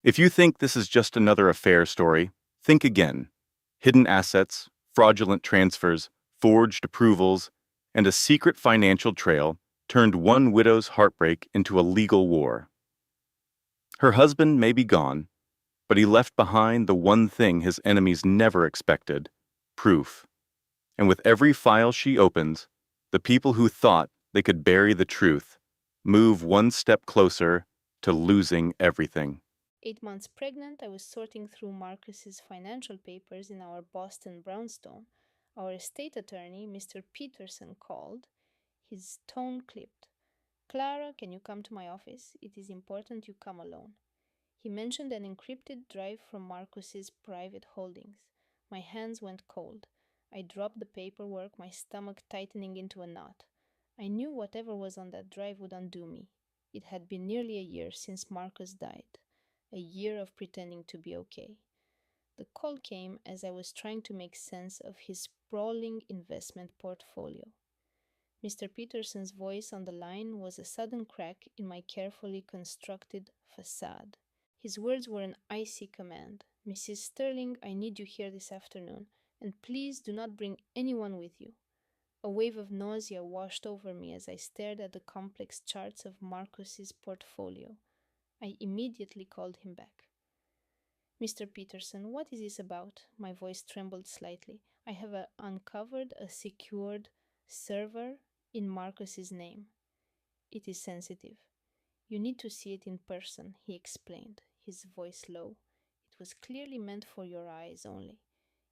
If you think this is just another affair story, think again. Hidden assets, fraudulent transfers, forged approvals, and a secret financial trail turned one widow's heartbreak into a legal war. Her husband may be gone, but he left behind the one thing his enemies never expected: proof. And with every file she opens, the people who thought they could bury the truth move one step closer to losing everything. 8 months pregnant, I was sorting through Marcus's financial papers in our Boston brownstone. Our estate attorney, Mr. Peterson, called. His tone clipped. Clara, can you come to my office? It is important you come alone. He mentioned an encrypted drive from Marcus's private holdings. My hands went cold. I dropped the paperwork, my stomach tightening into a knot. I knew whatever was on that drive would undo me. It had been nearly a year since Marcus died, a year of pretending to be okay. The call came as I was trying to make sense of his sprawling investment portfolio. Mr. Peterson's voice on the line was a sudden crack in my carefully constructed facade. His words were an icy command. Mrs. Sterling, I need you here this afternoon, and please do not bring anyone with you. A wave of nausea washed over me as I stared at the complex charts of Marcus's portfolio. I immediately called him back. Mr. Peterson, what is this about? My voice trembled slightly. I have uncovered a secured server in Marcus's name. It is sensitive. You need to see it in person, he explained, his voice low. It was clearly meant for your eyes only.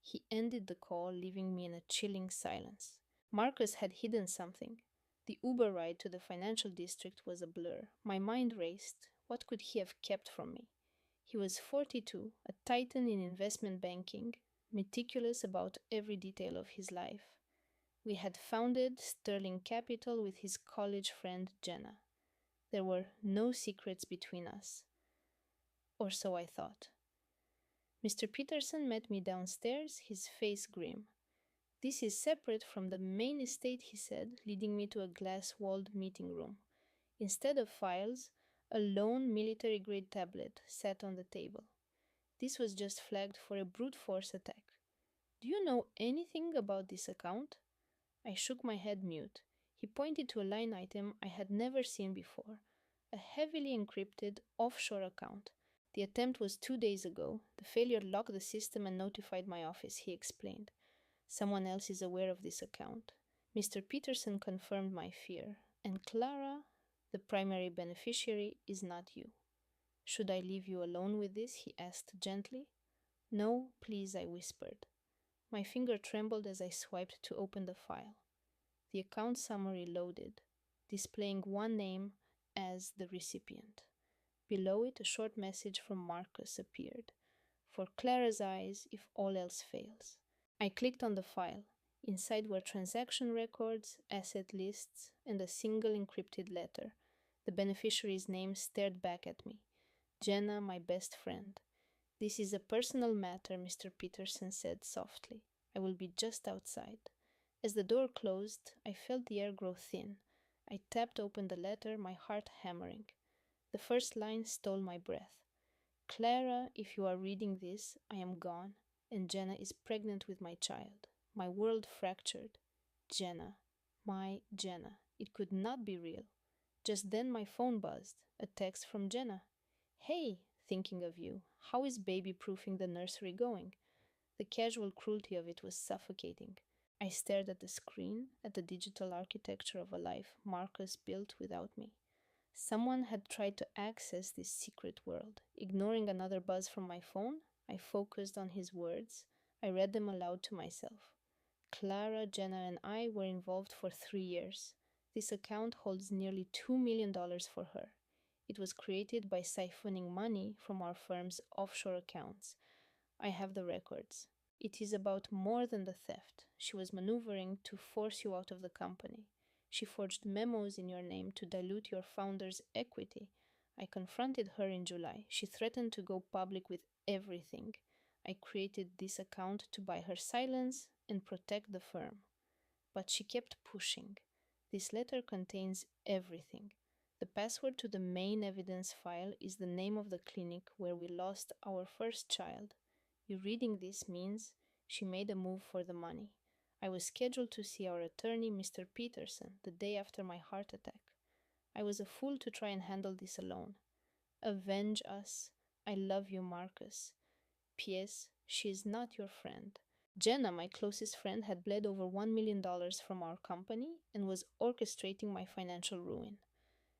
He ended the call, leaving me in a chilling silence. Marcus had hidden something. The Uber ride to the financial district was a blur. My mind raced. What could he have kept from me? He was 42, a titan in investment banking, meticulous about every detail of his life. We had founded Sterling Capital with his college friend Jenna. There were no secrets between us, or so I thought. Mr. Peterson met me downstairs, his face grim. This is separate from the main estate, he said, leading me to a glass walled meeting room. Instead of files, a lone military grade tablet sat on the table. This was just flagged for a brute force attack. Do you know anything about this account? I shook my head mute. He pointed to a line item I had never seen before, a heavily encrypted offshore account. The attempt was 2 days ago. The failure locked the system and notified my office, he explained. Someone else is aware of this account. Mr. Peterson confirmed my fear. And Clara, the primary beneficiary, is not you. Should I leave you alone with this? He asked gently. No, please, I whispered. My finger trembled as I swiped to open the file. The account summary loaded, displaying one name as the recipient. Below it, a short message from Marcus appeared. For Clara's eyes, if all else fails. I clicked on the file. Inside were transaction records, asset lists, and a single encrypted letter. The beneficiary's name stared back at me. Jenna, my best friend. This is a personal matter, Mr. Peterson said softly. I will be just outside. As the door closed, I felt the air grow thin. I tapped open the letter, my heart hammering. The first line stole my breath. Clara, if you are reading this, I am gone, and Jenna is pregnant with my child. My world fractured. Jenna. My Jenna. It could not be real. Just then my phone buzzed. A text from Jenna. Hey, thinking of you. How is baby proofing the nursery going? The casual cruelty of it was suffocating. I stared at the screen, at the digital architecture of a life Marcus built without me. Someone had tried to access this secret world. Ignoring another buzz from my phone, I focused on his words. I read them aloud to myself. Clara, Jenna, and I were involved for 3 years. This account holds nearly $2 million for her. It was created by siphoning money from our firm's offshore accounts. I have the records. It is about more than the theft. She was maneuvering to force you out of the company. She forged memos in your name to dilute your founder's equity. I confronted her in July. She threatened to go public with everything. I created this account to buy her silence and protect the firm. But she kept pushing. This letter contains everything. The password to the main evidence file is the name of the clinic where we lost our first child. You reading this means she made a move for the money. I was scheduled to see our attorney, Mr. Peterson, the day after my heart attack. I was a fool to try and handle this alone. Avenge us. I love you, Marcus. P.S. She is not your friend. Jenna, my closest friend, had bled over $1 million from our company and was orchestrating my financial ruin.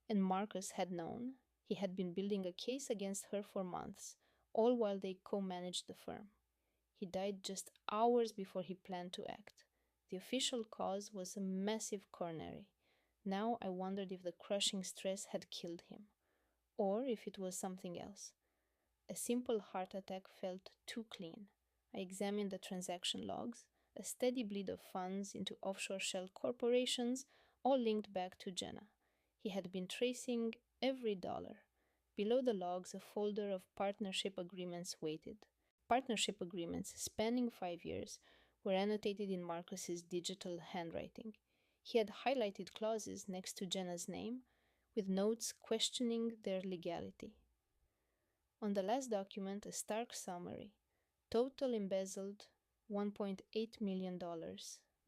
And Marcus had known. He had been building a case against her for months, all while they co managed the firm. He died just hours before he planned to act. The official cause was a massive coronary. Now I wondered if the crushing stress had killed him, or if it was something else. A simple heart attack felt too clean. I examined the transaction logs, a steady bleed of funds into offshore shell corporations, all linked back to Jenna. He had been tracing every dollar. Below the logs, a folder of partnership agreements waited. Partnership agreements spanning 5 years were annotated in Marcus's digital handwriting. He had highlighted clauses next to Jenna's name, with notes questioning their legality. On the last document, a stark summary. Total embezzled $1.8 million.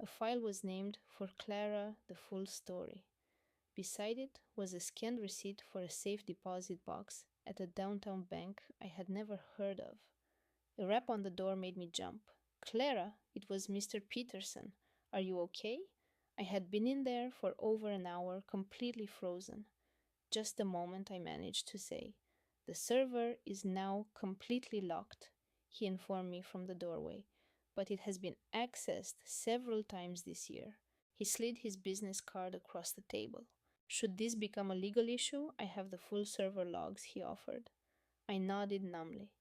A file was named for Clara, the full story. Beside it was a scanned receipt for a safe deposit box at a downtown bank I had never heard of. A rap on the door made me jump. Clara, it was Mr. Peterson. Are you okay? I had been in there for over an hour, completely frozen. Just a moment, I managed to say. The server is now completely locked, he informed me from the doorway, but it has been accessed several times this year. He slid his business card across the table. Should this become a legal issue, I have the full server logs, he offered. I nodded numbly.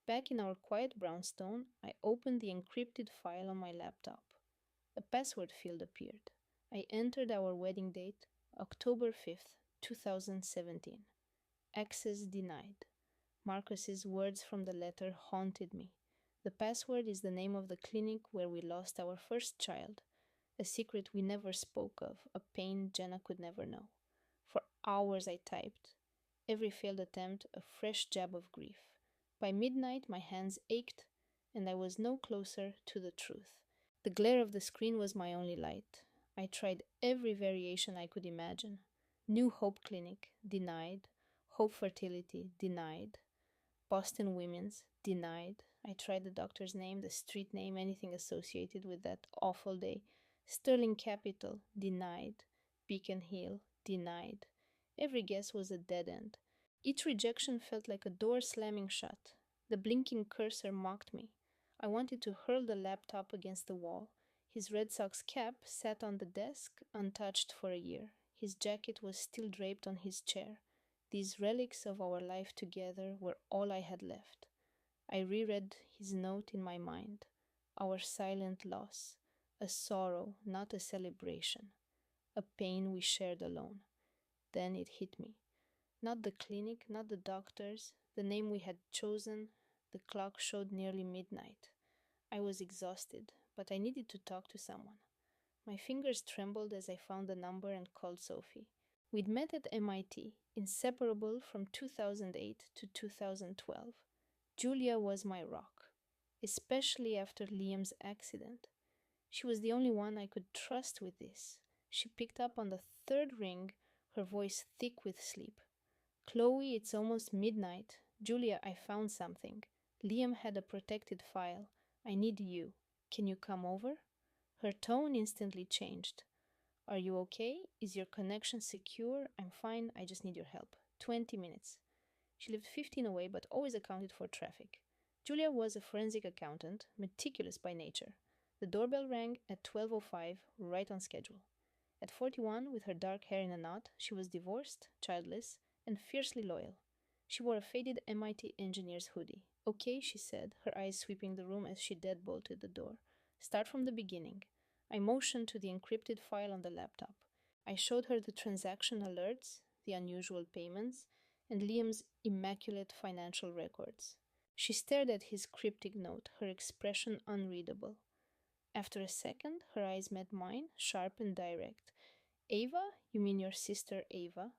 Back in our quiet brownstone, I opened the encrypted file on my laptop. A password field appeared. I entered our wedding date, October 5th, 2017. Access denied. Marcus's words from the letter haunted me. The password is the name of the clinic where we lost our first child, a secret we never spoke of, a pain Jenna could never know. For hours I typed, every failed attempt a fresh jab of grief. By midnight my hands ached, and I was no closer to the truth. The glare of the screen was my only light. I tried every variation I could imagine. New Hope Clinic, denied. Hope Fertility, denied. Boston Women's, denied. I tried the doctor's name, the street name, anything associated with that awful day. Sterling Capital, denied. Beacon Hill, denied. Every guess was a dead end. Each rejection felt like a door slamming shut. The blinking cursor mocked me. I wanted to hurl the laptop against the wall. His Red Sox cap sat on the desk, untouched for a year. His jacket was still draped on his chair. These relics of our life together were all I had left. I reread his note in my mind. Our silent loss. A sorrow, not a celebration. A pain we shared alone. Then it hit me. Not the clinic, not the doctors, the name we had chosen. The clock showed nearly midnight. I was exhausted, but I needed to talk to someone. My fingers trembled as I found the number and called Sophie. We'd met at MIT, inseparable from 2008 to 2012. Julia was my rock, especially after Liam's accident. She was the only one I could trust with this. She picked up on the third ring, her voice thick with sleep. Chloe, it's almost midnight. Julia, I found something. Liam had a protected file. I need you. Can you come over? Her tone instantly changed. Are you okay? Is your connection secure? I'm fine. I just need your help. 20 minutes. She lived 15 away, but always accounted for traffic. Julia was a forensic accountant, meticulous by nature. The doorbell rang at 12:05, right on schedule. At 41, with her dark hair in a knot, she was divorced, childless, and fiercely loyal. She wore a faded MIT engineer's hoodie. Okay, she said, her eyes sweeping the room as she deadbolted the door. Start from the beginning. I motioned to the encrypted file on the laptop. I showed her the transaction alerts, the unusual payments, and Liam's immaculate financial records. She stared at his cryptic note, her expression unreadable. After a second, her eyes met mine, sharp and direct. Ava? You mean your sister Ava?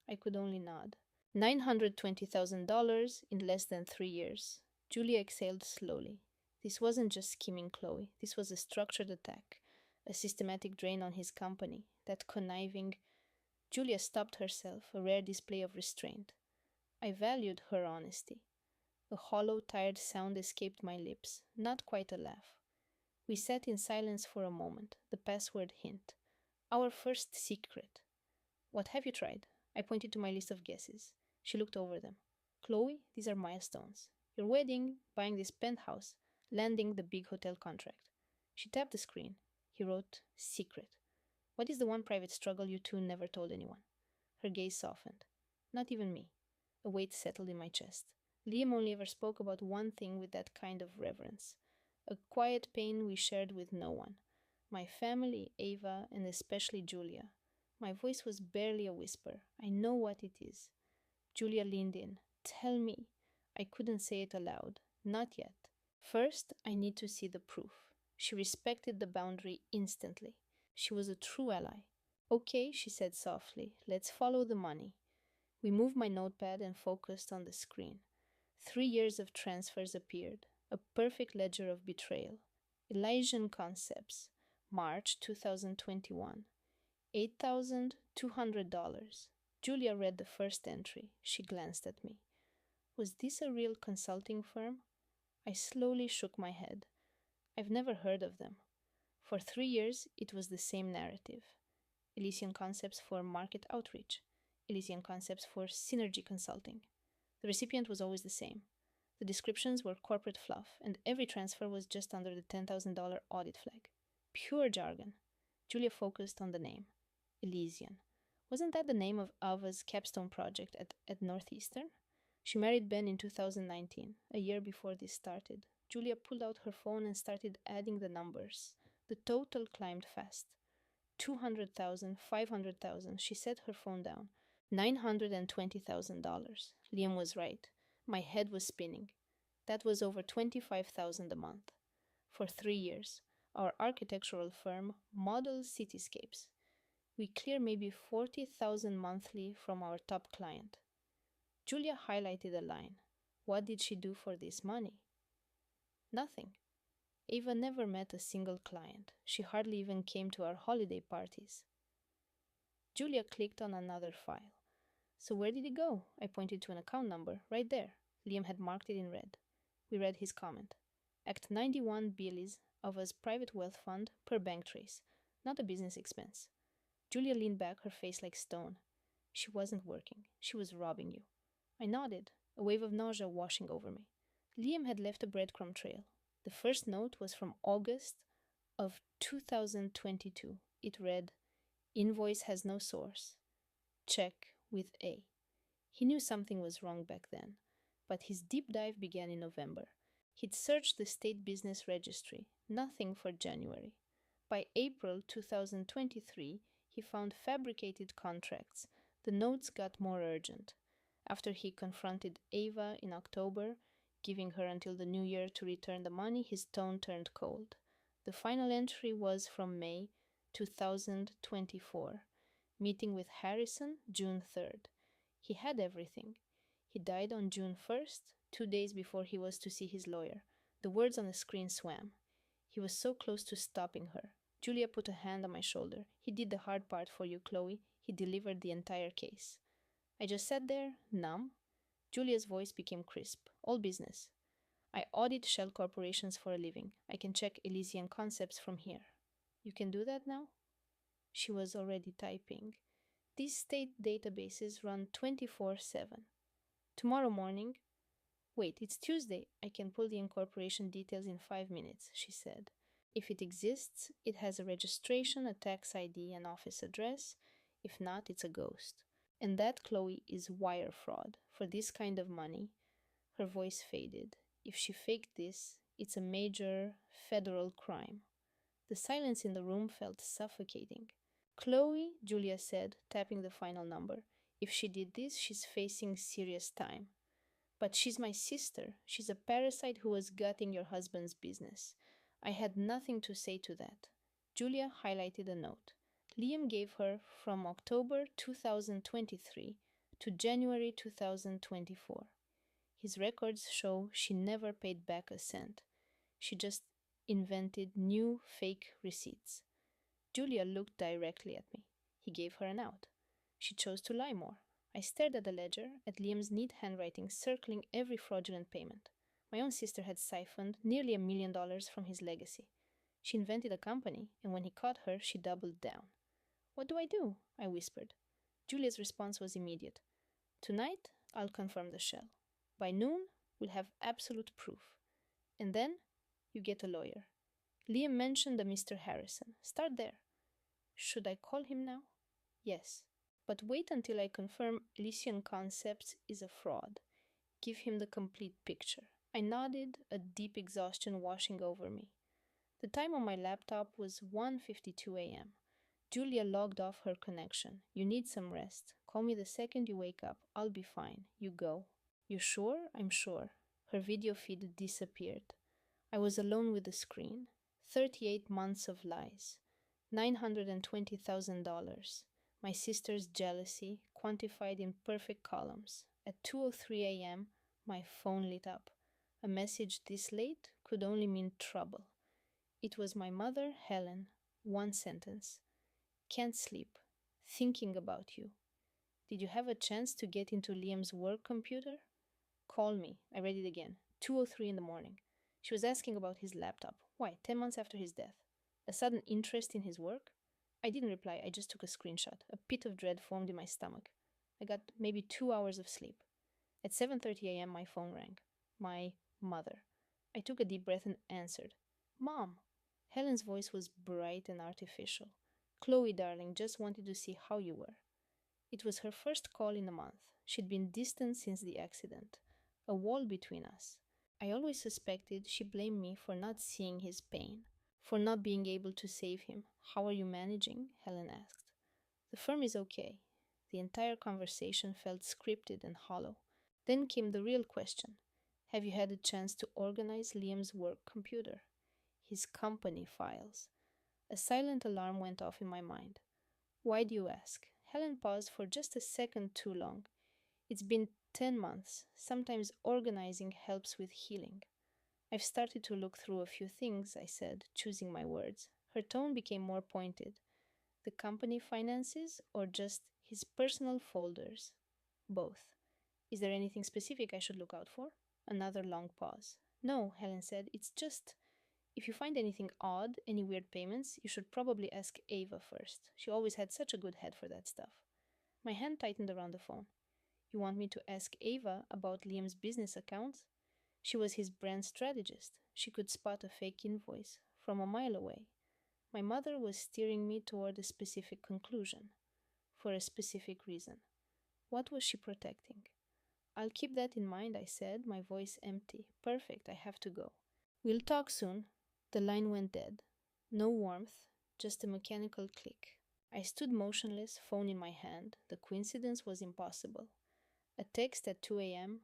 I could only nod. $920,000 in less than 3 years. Julia exhaled slowly. This wasn't just scheming Chloe. This was a structured attack, a systematic drain on his company. That conniving. Julia stopped herself, a rare display of restraint. I valued her honesty. A hollow, tired sound escaped my lips, not quite a laugh. We sat in silence for a moment, the password hint. Our first secret. What have you tried? I pointed to my list of guesses. She looked over them. Chloe, these are milestones. Your wedding, buying this penthouse, landing the big hotel contract. She tapped the screen. He wrote, secret. What is the one private struggle you two never told anyone? Her gaze softened. Not even me. A weight settled in my chest. Liam only ever spoke about one thing with that kind of reverence. A quiet pain we shared with no one. My family, Ava, and especially Julia. My voice was barely a whisper. I know what it is. Julia leaned in. Tell me. I couldn't say it aloud. Not yet. First, I need to see the proof. She respected the boundary instantly. She was a true ally. Okay, she said softly. Let's follow the money. We moved my notepad and focused on the screen. 3 years of transfers appeared. A perfect ledger of betrayal. Elysian Concepts. March 2021. $8,200. Julia read the first entry. She glanced at me. Was this a real consulting firm? I slowly shook my head. I've never heard of them. For 3 years, it was the same narrative. Elysian Concepts for market outreach. Elysian Concepts for synergy consulting. The recipient was always the same. The descriptions were corporate fluff, and every transfer was just under the $10,000 audit flag. Pure jargon. Julia focused on the name. Elysian. Wasn't that the name of Ava's capstone project at Northeastern? She married Ben in 2019, a year before this started. Julia pulled out her phone and started adding the numbers. The total climbed fast. 200,000, 500,000. She set her phone down. $920,000. Liam was right. My head was spinning. That was over 25,000 a month. For 3 years, our architectural firm models cityscapes. We clear maybe 40,000 monthly from our top client. Julia highlighted a line. What did she do for this money? Nothing. Ava never met a single client. She hardly even came to our holiday parties. Julia clicked on another file. So where did it go? I pointed to an account number, right there. Liam had marked it in red. We read his comment. Act 91 Billy's of a private wealth fund per bank trace, not a business expense. Julia leaned back, her face like stone. She wasn't working. She was robbing you. I nodded, a wave of nausea washing over me. Liam had left a breadcrumb trail. The first note was from August of 2022. It read, Invoice has no source. Check with A. He knew something was wrong back then, but his deep dive began in November. He'd searched the state business registry, nothing for January. By April 2023, he found fabricated contracts. The notes got more urgent. After he confronted Ava in October, giving her until the new year to return the money, his tone turned cold. The final entry was from May 2024. Meeting with Harrison, June 3rd. He had everything. He died on June 1st, 2 days before he was to see his lawyer. The words on the screen swam. He was so close to stopping her. Julia put a hand on my shoulder. He did the hard part for you, Chloe. He delivered the entire case. I just sat there, numb. Julia's voice became crisp. All business. I audit shell corporations for a living. I can check Elysian Concepts from here. You can do that now? She was already typing. These state databases run 24/7. Tomorrow morning. Wait, it's Tuesday. I can pull the incorporation details in 5 minutes, she said. If it exists, it has a registration, a tax ID, an office address. If not, it's a ghost. And that, Chloe, is wire fraud. For this kind of money. Her voice faded. If she faked this, it's a major federal crime. The silence in the room felt suffocating. Chloe, Julia said, tapping the final number. If she did this, she's facing serious time. But she's my sister. She's a parasite who was gutting your husband's business. I had nothing to say to that. Julia highlighted a note. Liam gave her from October 2023 to January 2024. His records show she never paid back a cent. She just invented new fake receipts. Julia looked directly at me. He gave her an out. She chose to lie more. I stared at the ledger, at Liam's neat handwriting circling every fraudulent payment. My own sister had siphoned nearly $1 million from his legacy. She invented a company, and when he caught her, she doubled down. What do I do? I whispered. Julia's response was immediate. Tonight, I'll confirm the shell. By noon, we'll have absolute proof. And then, you get a lawyer. Liam mentioned a Mr. Harrison. Start there. Should I call him now? Yes. But wait until I confirm Elysian Concepts is a fraud. Give him the complete picture. I nodded, a deep exhaustion washing over me. The time on my laptop was 1:52 a.m. Julia logged off her connection. You need some rest. Call me the second you wake up. I'll be fine. You go. You sure? I'm sure. Her video feed disappeared. I was alone with the screen. 38 months of lies. $920,000. My sister's jealousy, quantified in perfect columns. At 2:03 a.m., my phone lit up. A message this late could only mean trouble. It was my mother, Helen. One sentence. Can't sleep. Thinking about you. Did you have a chance to get into Liam's work computer? Call me. I read it again. 2:03 in the morning. She was asking about his laptop. Why, 10 months after his death? A sudden interest in his work? I didn't reply. I just took a screenshot. A pit of dread formed in my stomach. I got maybe 2 hours of sleep. At 7:30 a.m., my phone rang. My mother. I took a deep breath and answered. Mom. Helen's voice was bright and artificial. Chloe, darling, just wanted to see how you were. It was her first call in a month. She'd been distant since the accident. A wall between us. I always suspected she blamed me for not seeing his pain, for not being able to save him. How are you managing? Helen asked. The firm is okay. The entire conversation felt scripted and hollow. Then came the real question. Have you had a chance to organize Liam's work computer? His company files. A silent alarm went off in my mind. Why do you ask? Helen paused for just a second too long. It's been 10 months. Sometimes organizing helps with healing. I've started to look through a few things, I said, choosing my words. Her tone became more pointed. The company finances or just his personal folders? Both. Is there anything specific I should look out for? Another long pause. No, Helen said, it's just, if you find anything odd, any weird payments, you should probably ask Ava first. She always had such a good head for that stuff. My hand tightened around the phone. You want me to ask Ava about Liam's business accounts? She was his brand strategist. She could spot a fake invoice from a mile away. My mother was steering me toward a specific conclusion, for a specific reason. What was she protecting? I'll keep that in mind, I said, my voice empty. Perfect, I have to go. We'll talk soon. The line went dead. No warmth, just a mechanical click. I stood motionless, phone in my hand. The coincidence was impossible. A text at 2 a.m.,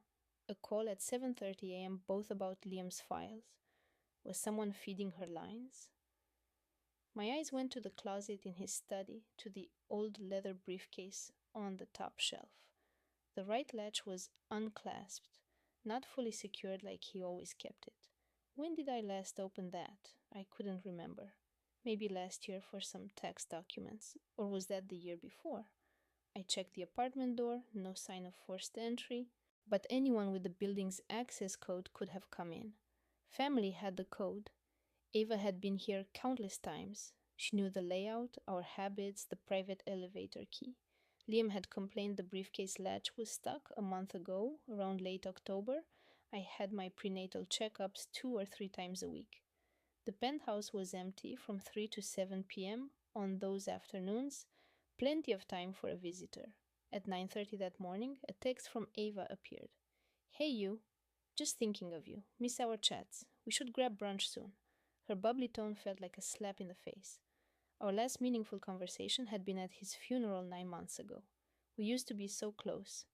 a call at 7:30 a.m., both about Liam's files. Was someone feeding her lines? My eyes went to the closet in his study, to the old leather briefcase on the top shelf. The right latch was unclasped, not fully secured like he always kept it. When did I last open that? I couldn't remember. Maybe last year for some tax documents, or was that the year before? I checked the apartment door, no sign of forced entry, but anyone with the building's access code could have come in. Family had the code. Ava had been here countless times. She knew the layout, our habits, the private elevator key. Liam had complained the briefcase latch was stuck a month ago, around late October. I had my prenatal checkups 2 or 3 times a week. The penthouse was empty from 3 to 7 p.m. on those afternoons, plenty of time for a visitor. At 9:30 that morning, a text from Ava appeared. Hey you, just thinking of you. Miss our chats. We should grab brunch soon. Her bubbly tone felt like a slap in the face. Our last meaningful conversation had been at his funeral 9 months ago. We used to be so close.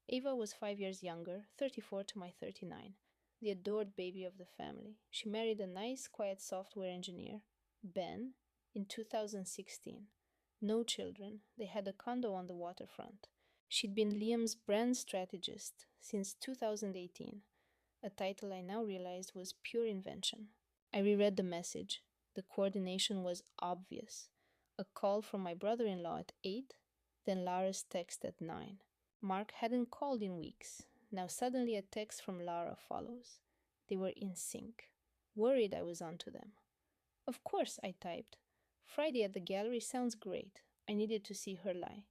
Ava was 5 years younger, 34 to my 39, the adored baby of the family. She married a nice, quiet software engineer, Ben, in 2016. No children. They had a condo on the waterfront. She'd been Liam's brand strategist since 2018, a title I now realized was pure invention. I reread the message. The coordination was obvious. A call from my brother in law at 8, then Lara's text at 9. Mark hadn't called in weeks. Now suddenly a text from Lara follows. They were in sync. Worried I was onto them. Of course, I typed. Friday at the gallery sounds great. I needed to see her lie.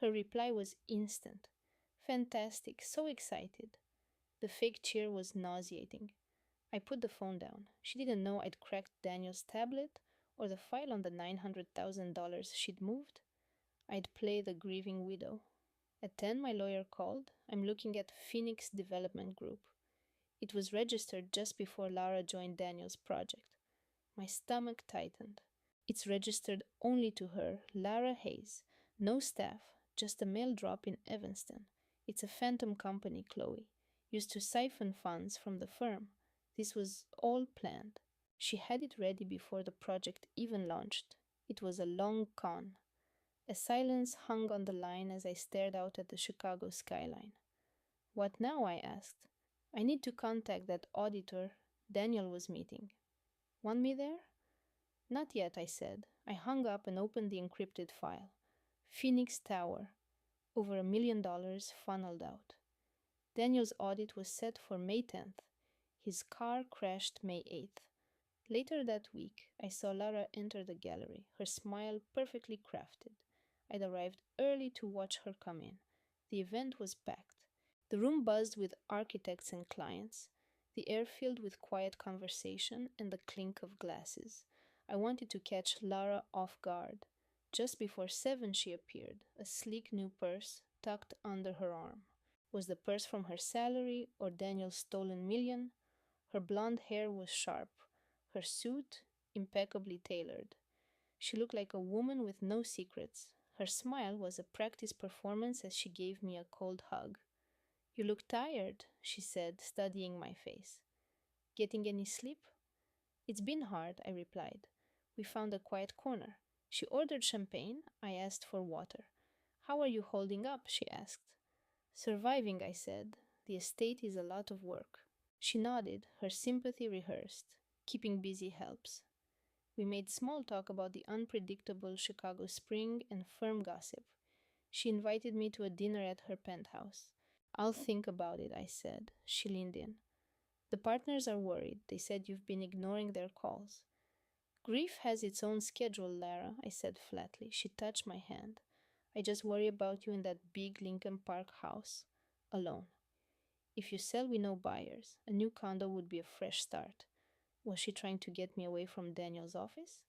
Her reply was instant. Fantastic, so excited. The fake cheer was nauseating. I put the phone down. She didn't know I'd cracked Daniel's tablet or the file on the $900,000 she'd moved. I'd play the grieving widow. At 10, my lawyer called. I'm looking at Phoenix Development Group. It was registered just before Lara joined Daniel's project. My stomach tightened. It's registered only to her, Lara Hayes. No staff, just a mail drop in Evanston. It's a phantom company, Chloe, used to siphon funds from the firm. This was all planned. She had it ready before the project even launched. It was a long con. A silence hung on the line as I stared out at the Chicago skyline. What now? I asked. I need to contact that auditor Daniel was meeting. Want me there? Not yet, I said. I hung up and opened the encrypted file. Phoenix Tower. Over $1 million funneled out. Daniel's audit was set for May 10th. His car crashed May 8th. Later that week, I saw Lara enter the gallery, her smile perfectly crafted. I'd arrived early to watch her come in. The event was packed. The room buzzed with architects and clients, the air filled with quiet conversation and the clink of glasses. I wanted to catch Lara off guard. Just before 7, she appeared, a sleek new purse tucked under her arm. Was the purse from her salary or Daniel's stolen million? Her blonde hair was sharp, her suit impeccably tailored. She looked like a woman with no secrets. Her smile was a practice performance as she gave me a cold hug. You look tired, she said, studying my face. Getting any sleep? It's been hard, I replied. We found a quiet corner. She ordered champagne. I asked for water. How are you holding up? She asked. Surviving, I said. The estate is a lot of work. She nodded, her sympathy rehearsed. Keeping busy helps. We made small talk about the unpredictable Chicago spring and firm gossip. She invited me to a dinner at her penthouse. I'll think about it, I said. She leaned in. The partners are worried. They said you've been ignoring their calls. Grief has its own schedule, Lara, I said flatly. She touched my hand. I just worry about you in that big Lincoln Park house, alone. If you sell, we know buyers. A new condo would be a fresh start. Was she trying to get me away from Daniel's office?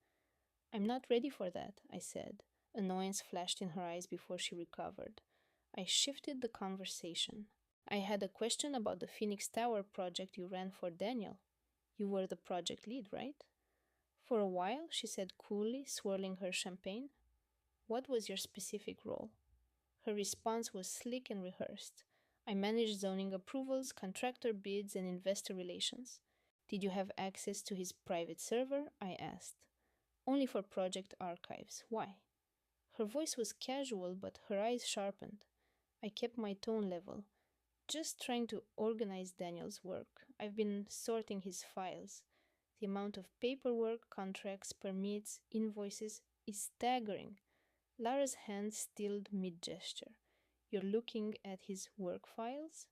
I'm not ready for that, I said. Annoyance flashed in her eyes before she recovered. I shifted the conversation. I had a question about the Phoenix Tower project you ran for Daniel. You were the project lead, right? For a while, she said coolly, swirling her champagne. What was your specific role? Her response was slick and rehearsed. I managed zoning approvals, contractor bids, and investor relations. Did you have access to his private server? I asked. Only for project archives. Why? Her voice was casual, but her eyes sharpened. I kept my tone level, just trying to organize Daniel's work. I've been sorting his files. The amount of paperwork, contracts, permits, invoices is staggering. Lara's hand stilled mid-gesture. You're looking at his work files?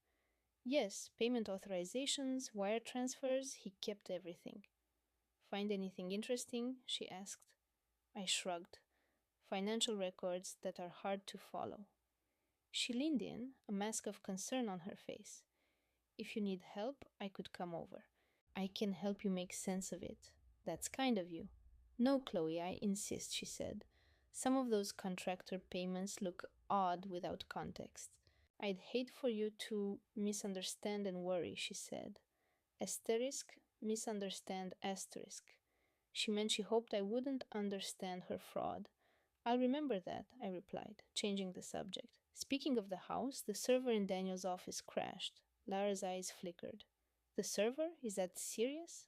Yes, payment authorizations, wire transfers, he kept everything. Find anything interesting? She asked. I shrugged. Financial records that are hard to follow. She leaned in, a mask of concern on her face. If you need help, I could come over. I can help you make sense of it. That's kind of you. No, Chloe, I insist, she said. Some of those contractor payments look odd without context. I'd hate for you to misunderstand and worry, she said. Asterisk, misunderstand asterisk. She meant she hoped I wouldn't understand her fraud. I'll remember that, I replied, changing the subject. Speaking of the house, the server in Daniel's office crashed. Lara's eyes flickered. The server? Is that serious?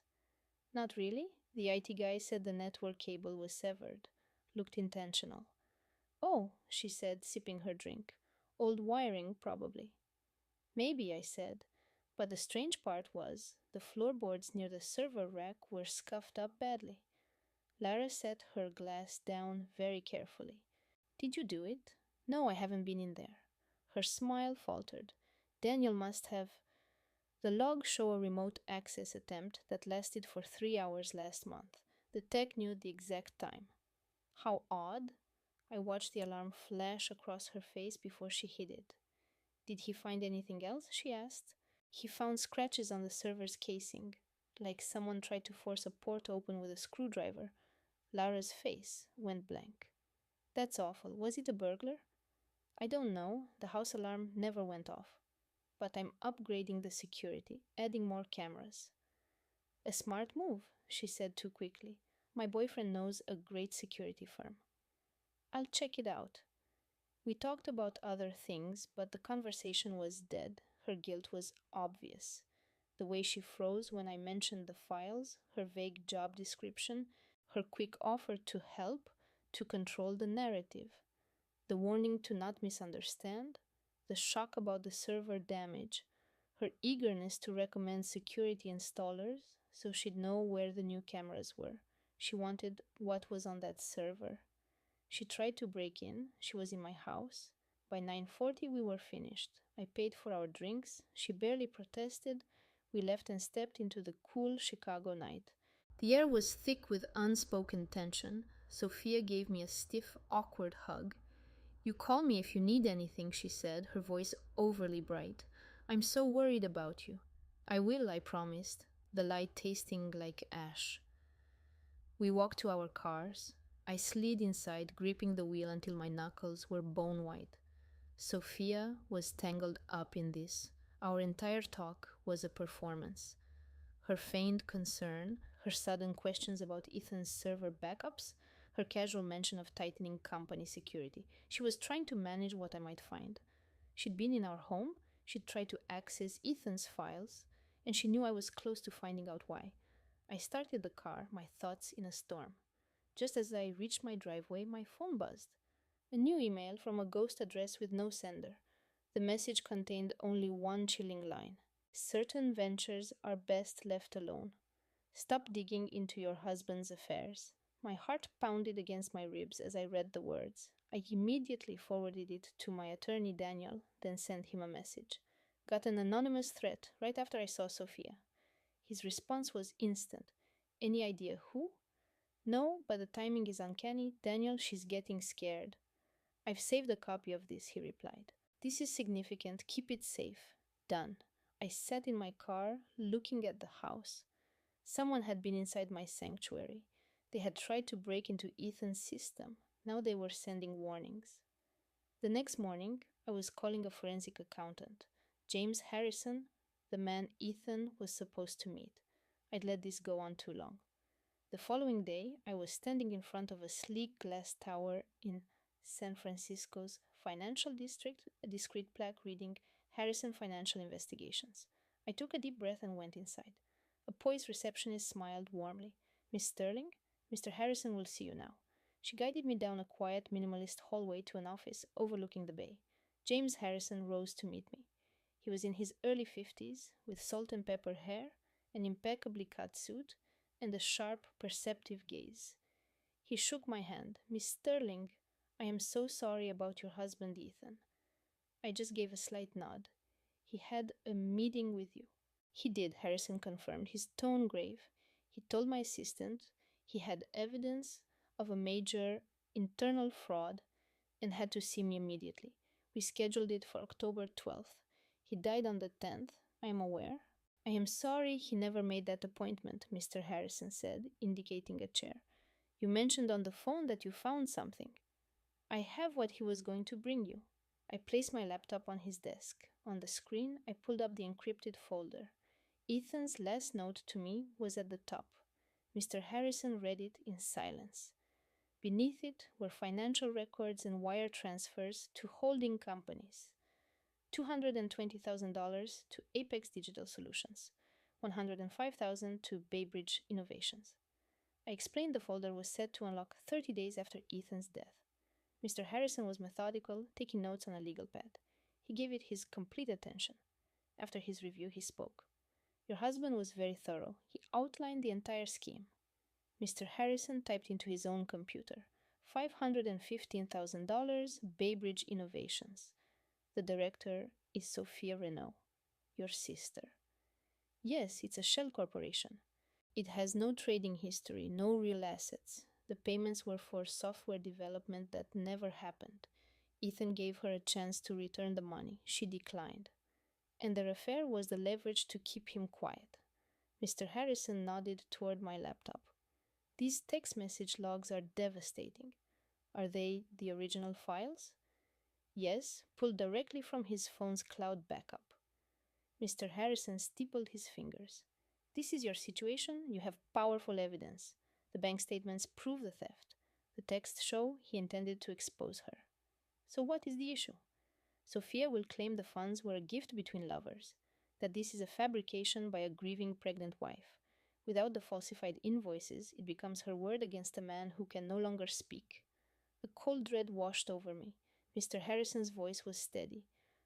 Not really. The IT guy said the network cable was severed. Looked intentional. Oh, she said, sipping her drink. Old wiring, probably. Maybe, I said. But the strange part was, the floorboards near the server rack were scuffed up badly. Lara set her glass down very carefully. Did you do it? No, I haven't been in there. Her smile faltered. Daniel must have. The logs show a remote access attempt that lasted for 3 hours last month. The tech knew the exact time. How odd. I watched the alarm flash across her face before she hid it. Did he find anything else? She asked. He found scratches on the server's casing, like someone tried to force a port open with a screwdriver. Lara's face went blank. That's awful. Was it a burglar? I don't know. The house alarm never went off. But I'm upgrading the security, adding more cameras. A smart move, she said too quickly. My boyfriend knows a great security firm. I'll check it out. We talked about other things, but the conversation was dead. Her guilt was obvious. The way she froze when I mentioned the files, her vague job description, her quick offer to help, to control the narrative, the warning to not misunderstand, the shock about the server damage, her eagerness to recommend security installers so she'd know where the new cameras were. She wanted what was on that server. She tried to break in. She was in my house. By 9:40 we were finished. I paid for our drinks. She barely protested. We left and stepped into the cool Chicago night. The air was thick with unspoken tension. Sophia gave me a stiff, awkward hug. You call me if you need anything, she said, her voice overly bright. I'm so worried about you. I will, I promised, the light tasting like ash. We walked to our cars. I slid inside, gripping the wheel until my knuckles were bone white. Sophia was tangled up in this. Our entire talk was a performance. Her feigned concern, her sudden questions about Ethan's server backups, her casual mention of tightening company security. She was trying to manage what I might find. She'd been in our home, she'd tried to access Ethan's files, and she knew I was close to finding out why. I started the car, my thoughts in a storm. Just as I reached my driveway, my phone buzzed. A new email from a ghost address with no sender. The message contained only one chilling line. Certain ventures are best left alone. Stop digging into your husband's affairs. My heart pounded against my ribs as I read the words. I immediately forwarded it to my attorney Daniel, then sent him a message. Got an anonymous threat right after I saw Sophia. His response was instant. Any idea who? No, but the timing is uncanny. Daniel, she's getting scared. I've saved a copy of this, he replied. This is significant. Keep it safe. Done. I sat in my car, looking at the house. Someone had been inside my sanctuary. They had tried to break into Ethan's system. Now they were sending warnings. The next morning, I was calling a forensic accountant, James Harrison, the man Ethan was supposed to meet. I'd let this go on too long. The following day, I was standing in front of a sleek glass tower in San Francisco's financial district, a discreet plaque reading Harrison Financial Investigations. I took a deep breath and went inside. A poised receptionist smiled warmly. Miss Sterling, Mr. Harrison will see you now. She guided me down a quiet, minimalist hallway to an office overlooking the bay. James Harrison rose to meet me. He was in his early 50s, with salt and pepper hair, an impeccably cut suit, and a sharp, perceptive gaze. He shook my hand. Miss Sterling, I am so sorry about your husband, Ethan. I just gave a slight nod. He had a meeting with you. He did, Harrison confirmed, his tone grave. He told my assistant he had evidence of a major internal fraud and had to see me immediately. We scheduled it for October 12th. He died on the 10th, I am aware. I am sorry he never made that appointment, Mr. Harrison said, indicating a chair. You mentioned on the phone that you found something. I have what he was going to bring you. I placed my laptop on his desk. On the screen, I pulled up the encrypted folder. Ethan's last note to me was at the top. Mr. Harrison read it in silence. Beneath it were financial records and wire transfers to holding companies. $220,000 to Apex Digital Solutions, $105,000 to Baybridge Innovations. I explained the folder was set to unlock 30 days after Ethan's death. Mr. Harrison was methodical, taking notes on a legal pad. He gave it his complete attention. After his review, he spoke. Your husband was very thorough. He outlined the entire scheme. Mr. Harrison typed into his own computer $515,000 Baybridge Innovations. The director is Sophia Renault, your sister. Yes, it's a shell corporation. It has no trading history, no real assets. The payments were for software development that never happened. Ethan gave her a chance to return the money. She declined. And their affair was the leverage to keep him quiet. Mr. Harrison nodded toward my laptop. These text message logs are devastating. Are they the original files? Yes, pulled directly from his phone's cloud backup. Mr. Harrison stippled his fingers. This is your situation. You have powerful evidence. The bank statements prove the theft. The texts show he intended to expose her. So what is the issue? Sophia will claim the funds were a gift between lovers, that this is a fabrication by a grieving pregnant wife. Without the falsified invoices, it becomes her word against a man who can no longer speak. A cold dread washed over me. Mr. Harrison's voice was steady.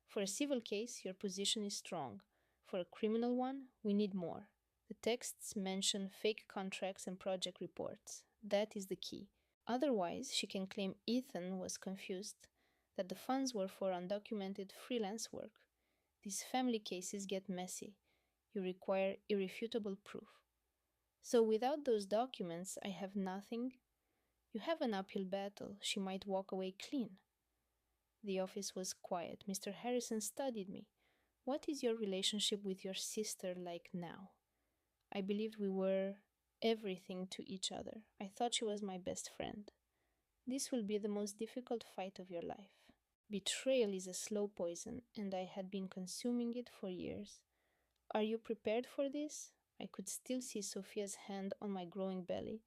For a civil case, your position is strong. For a criminal one, we need more. The texts mention fake contracts and project reports. That is the key. Otherwise, she can claim Ethan was confused, that the funds were for undocumented freelance work. These family cases get messy. You require irrefutable proof. So without those documents, I have nothing. You have an uphill battle. She might walk away clean. The office was quiet. Mr. Harrison studied me. What is your relationship with your sister like now? I believed we were everything to each other. I thought she was my best friend. This will be the most difficult fight of your life. Betrayal is a slow poison, and I had been consuming it for years. Are you prepared for this? I could still see Sophia's hand on my growing belly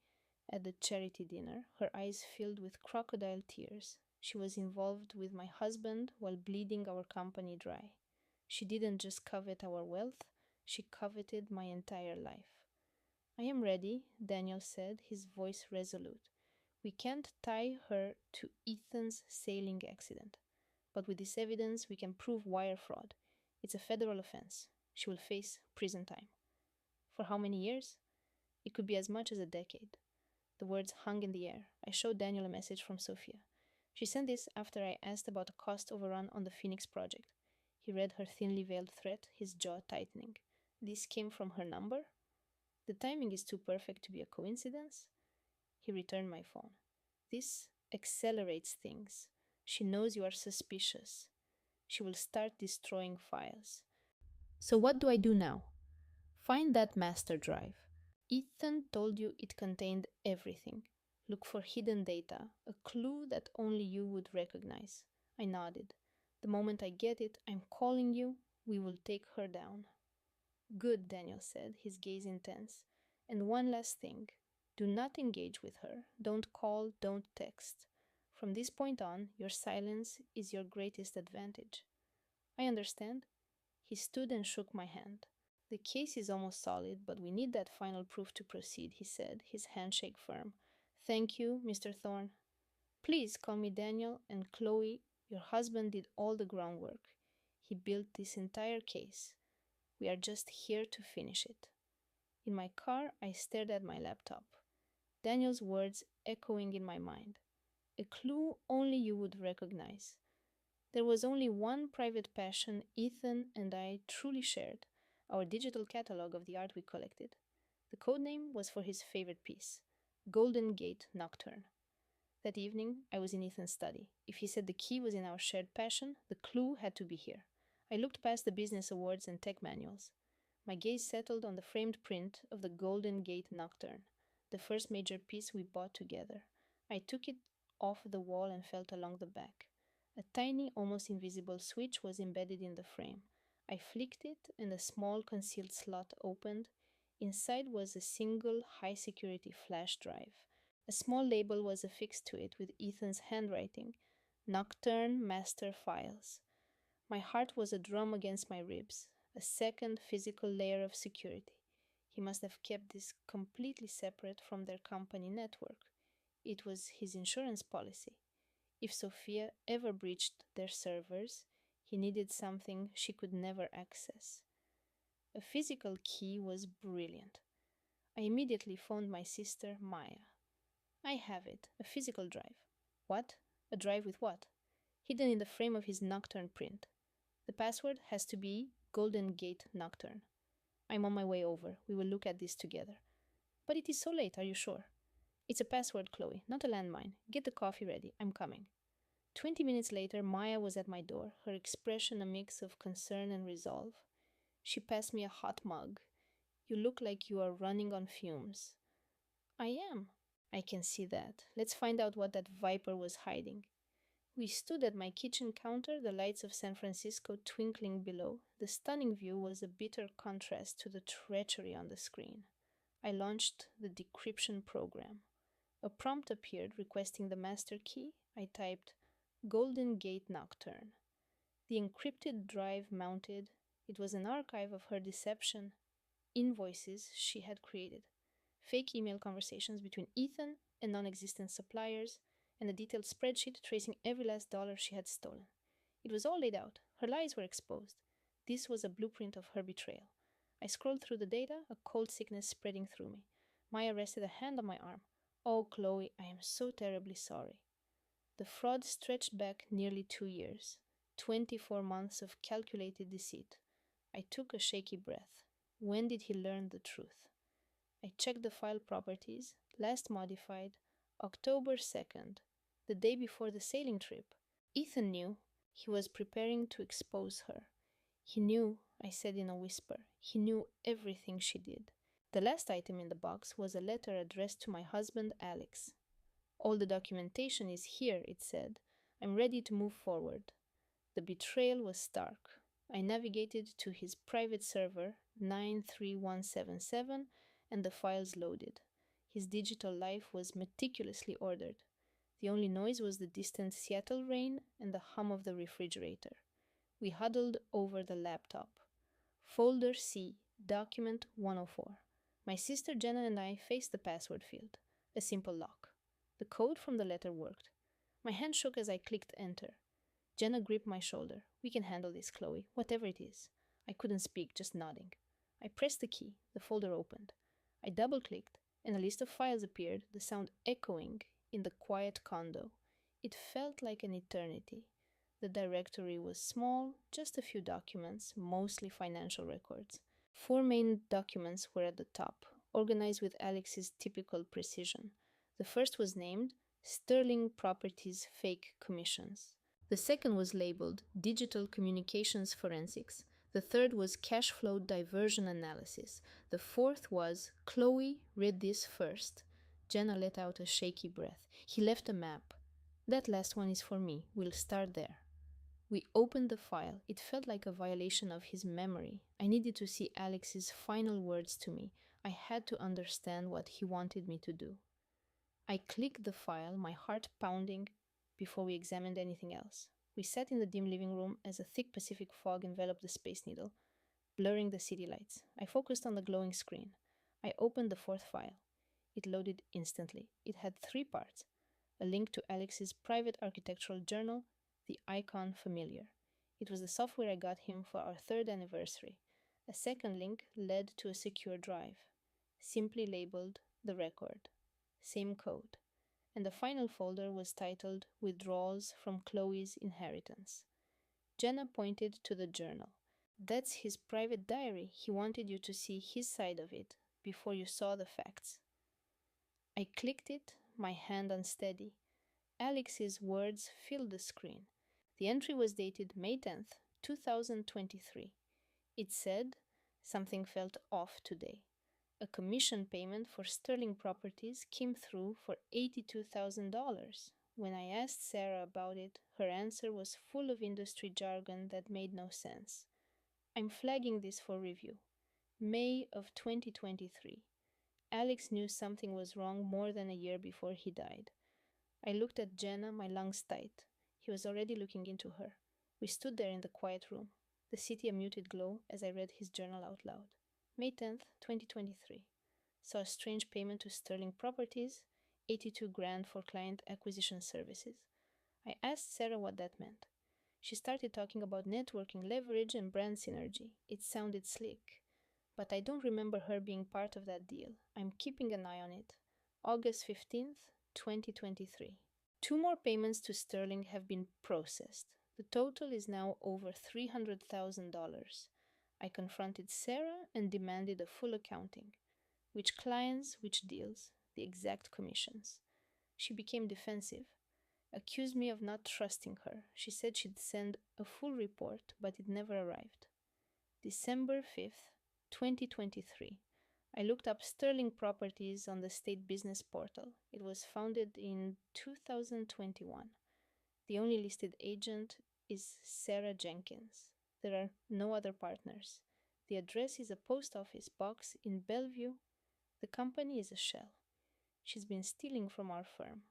at the charity dinner, her eyes filled with crocodile tears. She was involved with my husband while bleeding our company dry. She didn't just covet our wealth, she coveted my entire life. I am ready, Daniel said, his voice resolute. We can't tie her to Ethan's sailing accident. But with this evidence, we can prove wire fraud. It's a federal offense. She will face prison time. For how many years? It could be as much as a decade. The words hung in the air. I showed Daniel a message from Sophia. She sent this after I asked about a cost overrun on the Phoenix project. He read her thinly veiled threat, his jaw tightening. This came from her number? The timing is too perfect to be a coincidence. He returned my phone. This accelerates things. She knows you are suspicious. She will start destroying files. So what do I do now? Find that master drive. Ethan told you it contained everything. Look for hidden data, a clue that only you would recognize. I nodded. The moment I get it, I'm calling you. We will take her down. Good, Daniel said, his gaze intense. And one last thing. Do not engage with her. Don't call, don't text. From this point on, your silence is your greatest advantage. I understand. He stood and shook my hand. The case is almost solid, but we need that final proof to proceed, he said, his handshake firm. Thank you, Mr. Thorne. Please call me Daniel, and Chloe, your husband did all the groundwork. He built this entire case. We are just here to finish it. In my car, I stared at my laptop. Daniel's words echoing in my mind. A clue only you would recognize. There was only one private passion Ethan and I truly shared, our digital catalog of the art we collected. The code name was for his favorite piece, Golden Gate Nocturne. That evening, I was in Ethan's study. If he said the key was in our shared passion, the clue had to be here. I looked past the business awards and tech manuals. My gaze settled on the framed print of the Golden Gate Nocturne, the first major piece we bought together. I took it off the wall and felt along the back. A tiny, almost invisible switch was embedded in the frame. I flicked it, and a small concealed slot opened. Inside was a single high-security flash drive. A small label was affixed to it with Ethan's handwriting, Nocturne Master Files. My heart was a drum against my ribs, a second physical layer of security. He must have kept this completely separate from their company network. It was his insurance policy. If Sophia ever breached their servers, He needed something she could never access. A physical key was brilliant. I immediately phoned my sister, Maya. I have it, a physical drive. What? A drive with what? Hidden in the frame of his nocturne print. The password has to be Golden Gate Nocturne. I'm on my way over. We will look at this together. But it is so late, are you sure? It's a password, Chloe, not a landmine. Get the coffee ready. I'm coming. 20 minutes later, Maya was at my door, her expression a mix of concern and resolve. She passed me a hot mug. You look like you are running on fumes. I am. I can see that. Let's find out what that viper was hiding. We stood at my kitchen counter, the lights of San Francisco twinkling below. The stunning view was a bitter contrast to the treachery on the screen. I launched the decryption program. A prompt appeared requesting the master key. I typed Golden Gate Nocturne. The encrypted drive mounted. It was an archive of her deception, invoices she had created, fake email conversations between Ethan and non existent suppliers, and a detailed spreadsheet tracing every last dollar she had stolen. It was all laid out. Her lies were exposed. This was a blueprint of her betrayal. I scrolled through the data, a cold sickness spreading through me. Maya rested a hand on my arm. Oh, Chloe, I am so terribly sorry. The fraud stretched back nearly 2 years, 24 months of calculated deceit. I took a shaky breath. When did he learn the truth? I checked the file properties, last modified October 2nd, the day before the sailing trip. Ethan knew. He was preparing to expose her. He knew, I said in a whisper. He knew everything she did. The last item in the box was a letter addressed to my husband, Alex. All the documentation is here, it said. I'm ready to move forward. The betrayal was stark. I navigated to his private server, 93177, and the files loaded. His digital life was meticulously ordered. The only noise was the distant Seattle rain and the hum of the refrigerator. We huddled over the laptop. Folder C, document 104. My sister Jenna and I faced the password field, a simple lock. The code from the letter worked. My hand shook as I clicked enter. Jenna gripped my shoulder. We can handle this, Chloe, whatever it is. I couldn't speak, just nodding. I pressed the key. The folder opened. I double-clicked, and a list of files appeared, the sound echoing in the quiet condo. It felt like an eternity. The directory was small, just a few documents, mostly financial records. 4 main documents were at the top, organized with Alex's typical precision. The first was named Sterling Properties Fake Commissions. The second was labeled Digital Communications Forensics. The third was Cash Flow Diversion Analysis. The fourth was Chloe, read this first. Jenna let out a shaky breath. He left a map. That last one is for me. We'll start there. We opened the file. It felt like a violation of his memory. I needed to see Alex's final words to me. I had to understand what he wanted me to do. I clicked the file, my heart pounding, before we examined anything else. We sat in the dim living room as a thick Pacific fog enveloped the Space Needle, blurring the city lights. I focused on the glowing screen. I opened the fourth file. It loaded instantly. It had 3 parts: a link to Alex's private architectural journal, the icon familiar. It was the software I got him for our 3rd anniversary. A second link led to a secure drive, simply labeled The Record. Same code. And the final folder was titled Withdrawals from Chloe's Inheritance. Jenna pointed to the journal. That's his private diary. He wanted you to see his side of it before you saw the facts. I clicked it, my hand unsteady. Alex's words filled the screen. The entry was dated May 10th, 2023. It said, something felt off today. A commission payment for Sterling Properties came through for $82,000. When I asked Sarah about it, her answer was full of industry jargon that made no sense. I'm flagging this for review. May of 2023. Alex knew something was wrong more than a year before he died. I looked at Jenna, my lungs tight. He was already looking into her. We stood there in the quiet room, the city a muted glow as I read his journal out loud. May 10th, 2023. Saw a strange payment to Sterling Properties, 82 grand for client acquisition services. I asked Sarah what that meant. She started talking about networking leverage and brand synergy. It sounded slick. But I don't remember her being part of that deal. I'm keeping an eye on it. August 15th, 2023. Two more payments to Sterling have been processed. The total is now over $300,000. I confronted Sarah and demanded a full accounting. Which clients, which deals, the exact commissions. She became defensive, accused me of not trusting her. She said she'd send a full report, but it never arrived. December 5th, 2023. I looked up Sterling Properties on the state business portal. It was founded in 2021. The only listed agent is Sarah Jenkins. There are no other partners. The address is a post office box in Bellevue. The company is a shell. She's been stealing from our firm.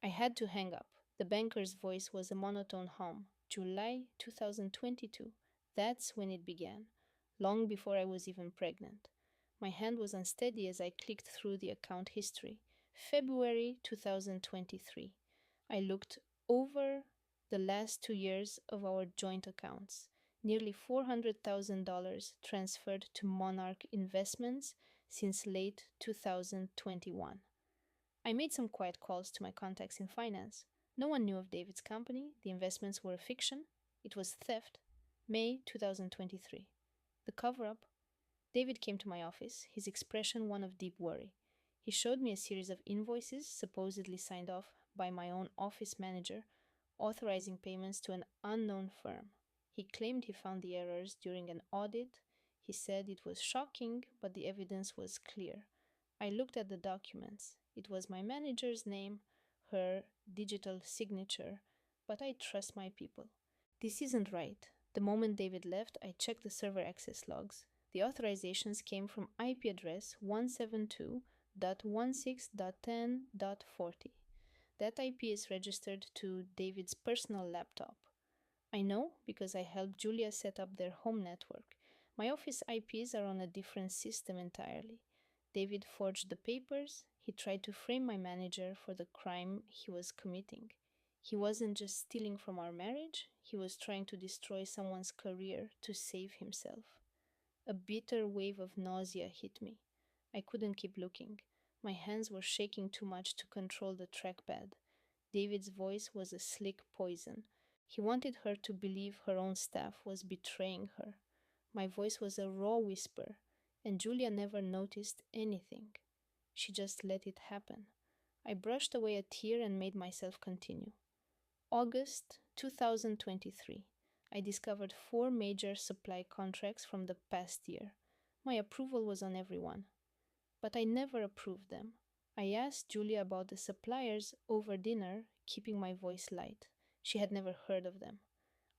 I had to hang up. The banker's voice was a monotone hum. July 2022. That's when it began, long before I was even pregnant. My hand was unsteady as I clicked through the account history. February 2023. I looked over the last 2 years of our joint accounts. Nearly $400,000 transferred to Monarch Investments since late 2021. I made some quiet calls to my contacts in finance. No one knew of David's company. The investments were a fiction. It was theft. May 2023. The cover up. David came to my office, his expression one of deep worry. He showed me a series of invoices, supposedly signed off by my own office manager, authorizing payments to an unknown firm. He claimed he found the errors during an audit. He said it was shocking, but the evidence was clear. I looked at the documents. It was my manager's name, her digital signature, but I trust my people. This isn't right. The moment David left, I checked the server access logs. The authorizations came from IP address 172.16.10.40. That IP is registered to David's personal laptop. I know because I helped Julia set up their home network. My office IPs are on a different system entirely. David forged the papers. He tried to frame my manager for the crime he was committing. He wasn't just stealing from our marriage, he was trying to destroy someone's career to save himself. A bitter wave of nausea hit me. I couldn't keep looking. My hands were shaking too much to control the trackpad. David's voice was a slick poison. He wanted her to believe her own staff was betraying her. My voice was a raw whisper, and Julia never noticed anything. She just let it happen. I brushed away a tear and made myself continue. August 2023. I discovered 4 major supply contracts from the past year. My approval was on everyone, but I never approved them. I asked Julia about the suppliers over dinner, keeping my voice light. She had never heard of them.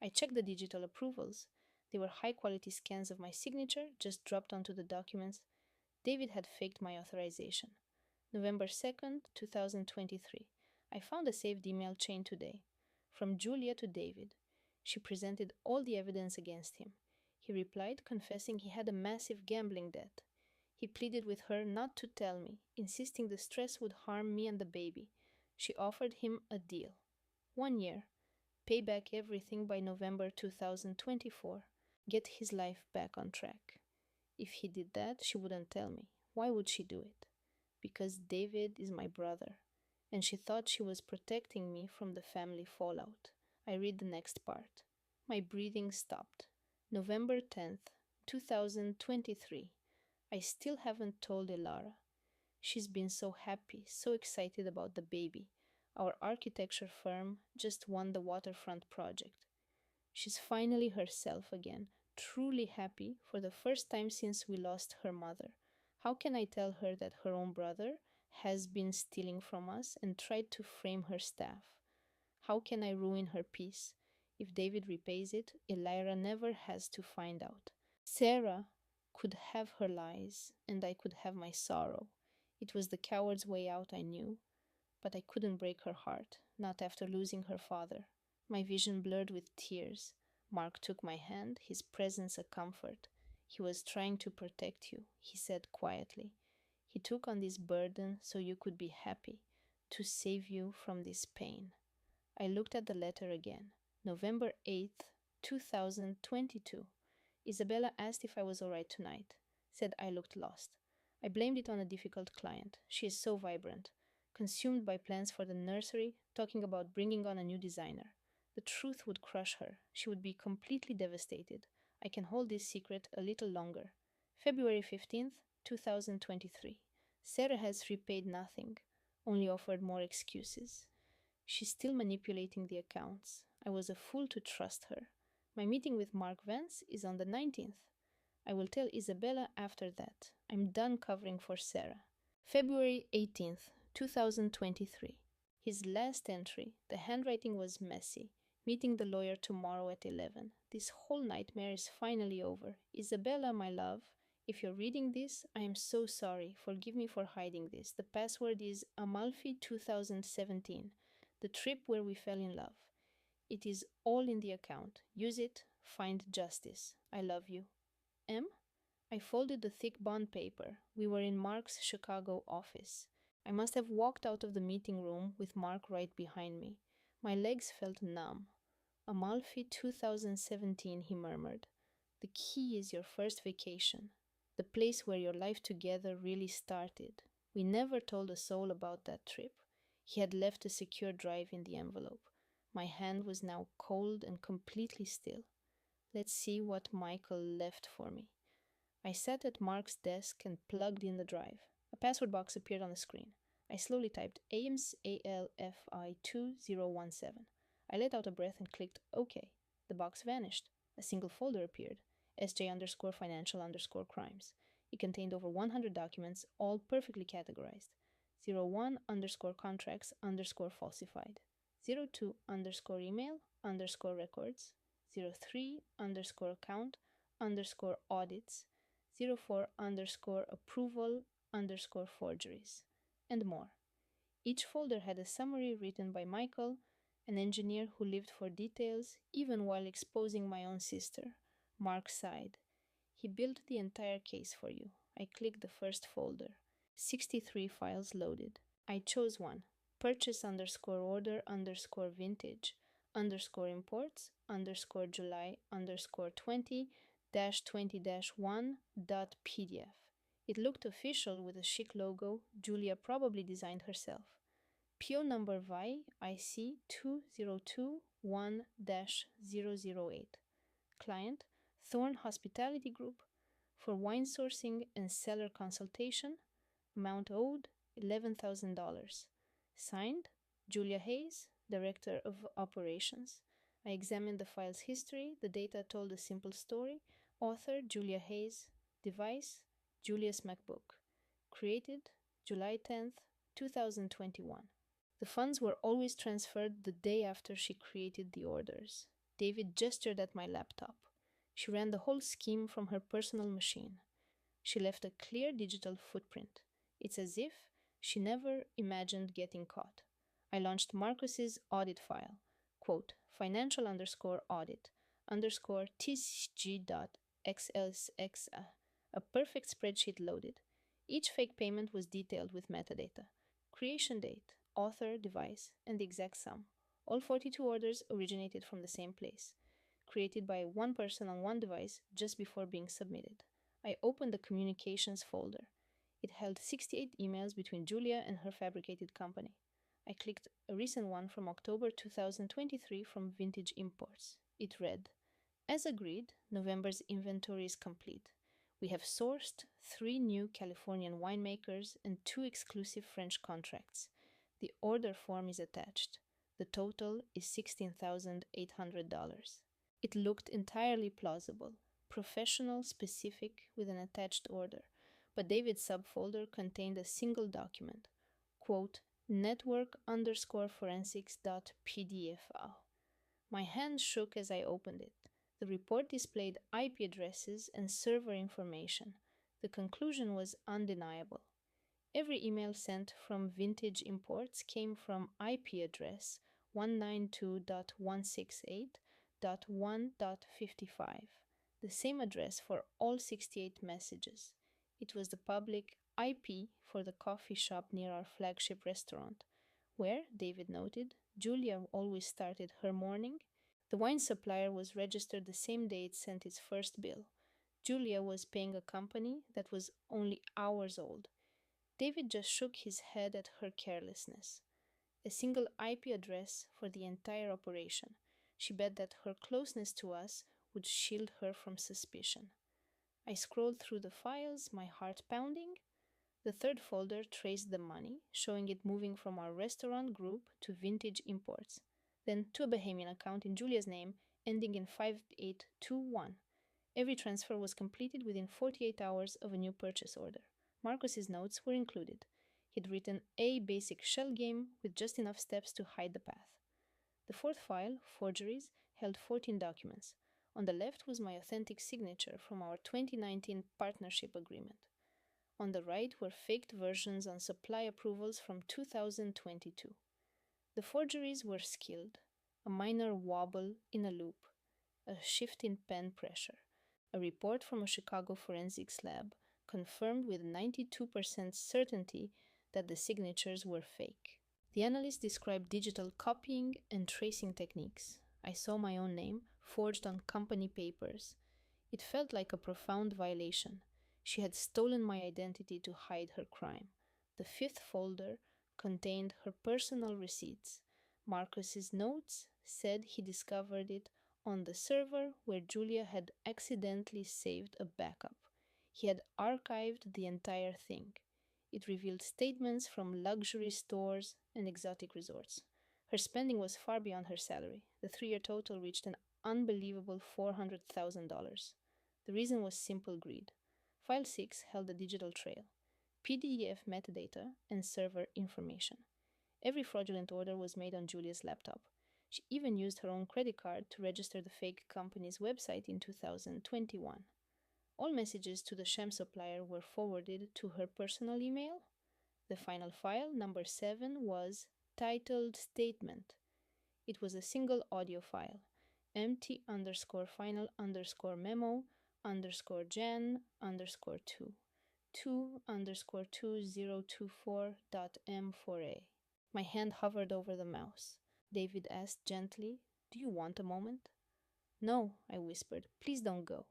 I checked the digital approvals. They were high quality scans of my signature, just dropped onto the documents. David had faked my authorization. November 2nd, 2023. I found a saved email chain today. From Julia to David. She presented all the evidence against him. He replied, confessing he had a massive gambling debt. He pleaded with her not to tell me, insisting the stress would harm me and the baby. She offered him a deal. 1 year. Pay back everything by November 2024. Get his life back on track. If he did that, she wouldn't tell me. Why would she do it? Because David is my brother, and she thought she was protecting me from the family fallout. I read the next part. My breathing stopped. November 10th, 2023. I still haven't told Elara. She's been so happy, so excited about the baby. Our architecture firm just won the waterfront project. She's finally herself again, truly happy for the first time since we lost her mother. How can I tell her that her own brother has been stealing from us and tried to frame her staff? How can I ruin her peace? If David repays it, Elira never has to find out. Sarah could have her lies, and I could have my sorrow. It was the coward's way out, I knew, but I couldn't break her heart, not after losing her father. My vision blurred with tears. Mark took my hand, his presence a comfort. He was trying to protect you, he said quietly. He took on this burden so you could be happy, to save you from this pain. I looked at the letter again. November 8th, 2022. Isabella asked if I was all right tonight. Said I looked lost. I blamed it on a difficult client. She is so vibrant. Consumed by plans for the nursery, talking about bringing on a new designer. The truth would crush her. She would be completely devastated. I can hold this secret a little longer. February 15th, 2023. Sarah has repaid nothing, only offered more excuses. She's still manipulating the accounts. I was a fool to trust her. My meeting with Mark Vance is on the 19th. I will tell Isabella after that. I'm done covering for Sarah. February 18th, 2023. His last entry. The handwriting was messy. Meeting the lawyer tomorrow at 11. This whole nightmare is finally over. Isabella, my love, if you're reading this, I am so sorry. Forgive me for hiding this. The password is Amalfi 2017, the trip where we fell in love. It is all in the account. Use it. Find justice. I love you. M? I folded the thick bond paper. We were in Mark's Chicago office. I must have walked out of the meeting room with Mark right behind me. My legs felt numb. Amalfi 2017, he murmured. The key is your first vacation, the place where your life together really started. We never told a soul about that trip. He had left a secure drive in the envelope. My hand was now cold and completely still. Let's see what Michael left for me. I sat at Mark's desk and plugged in the drive. A password box appeared on the screen. I slowly typed Ames ALFI 2017. I let out a breath and clicked OK. The box vanished. A single folder appeared. SJ underscore financial underscore crimes. It contained over 100 documents, all perfectly categorized. 01 underscore contracts underscore falsified. 02 underscore email underscore records. 03 underscore account underscore audits. 04 underscore approval underscore forgeries, and more. Each folder had a summary written by Michael, an engineer who lived for details even while exposing my own sister. Mark sighed. He built the entire case for you. I clicked the first folder. 63 files loaded. I chose one. Purchase underscore order underscore vintage underscore imports underscore July underscore 20-1.pdf. It looked official with a chic logo Julia probably designed herself. PO number VI IC 2021-008. Client Thorn Hospitality Group for wine sourcing and seller consultation. Amount owed $11,000. Signed Julia Hayes, Director of Operations. I examined the file's history. The data told a simple story. Author Julia Hayes. Device Julia's MacBook. Created July 10th, 2021. The funds were always transferred the day after she created the orders. David gestured at my laptop. She ran the whole scheme from her personal machine. She left a clear digital footprint. It's as if she never imagined getting caught. I launched Marcus's audit file. Quote, financial underscore audit underscore tcg.xlsx. A perfect spreadsheet loaded. Each fake payment was detailed with metadata. Creation date, author, device, and the exact sum. All 42 orders originated from the same place, created by one person on one device just before being submitted. I opened the communications folder. It held 68 emails between Julia and her fabricated company. I clicked a recent one from October 2023 from Vintage Imports. It read, as agreed, November's inventory is complete. We have sourced 3 new Californian winemakers and 2 exclusive French contracts. The order form is attached. The total is $16,800. It looked entirely plausible, professional specific with an attached order, but David's subfolder contained a single document, quote, network underscore forensics.pdf. My hand shook as I opened it. The report displayed IP addresses and server information. The conclusion was undeniable. Every email sent from Vintage Imports came from IP address 192.168.1.55, the same address for all 68 messages. It was the public IP for the coffee shop near our flagship restaurant, where, David noted, Julia always started her morning The wine supplier was registered the same day it sent its first bill. Julia was paying a company that was only hours old. David just shook his head at her carelessness. A single IP address for the entire operation. She bet that her closeness to us would shield her from suspicion. I scrolled through the files, my heart pounding. The third folder traced the money, showing it moving from our restaurant group to vintage imports, then to a Bahamian account in Julia's name, ending in 5821. Every transfer was completed within 48 hours of a new purchase order. Marcus's notes were included. He'd written a basic shell game with just enough steps to hide the path. The fourth file, Forgeries, held 14 documents. On the left was my authentic signature from our 2019 partnership agreement. On the right were faked versions on supply approvals from 2022. The forgeries were skilled, a minor wobble in a loop, a shift in pen pressure. A report from a Chicago forensics lab confirmed with 92% certainty that the signatures were fake. The analyst described digital copying and tracing techniques. I saw my own name forged on company papers. It felt like a profound violation. She had stolen my identity to hide her crime. The fifth folder contained her personal receipts. Marcus's notes said he discovered it on the server where Julia had accidentally saved a backup. He had archived the entire thing. It revealed statements from luxury stores and exotic resorts. Her spending was far beyond her salary. The 3-year total reached an unbelievable $400,000. The reason was simple greed. File 6 held a digital trail, PDF metadata, and server information. Every fraudulent order was made on Julia's laptop. She even used her own credit card to register the fake company's website in 2021. All messages to the sham supplier were forwarded to her personal email. The final file, number 7, was titled Statement. It was a single audio file, empty underscore final underscore memo underscore Jan underscore 2, 2 underscore 2024.m4a. My hand hovered over the mouse. David asked gently, "Do you want a moment?" "No," I whispered. "Please don't go."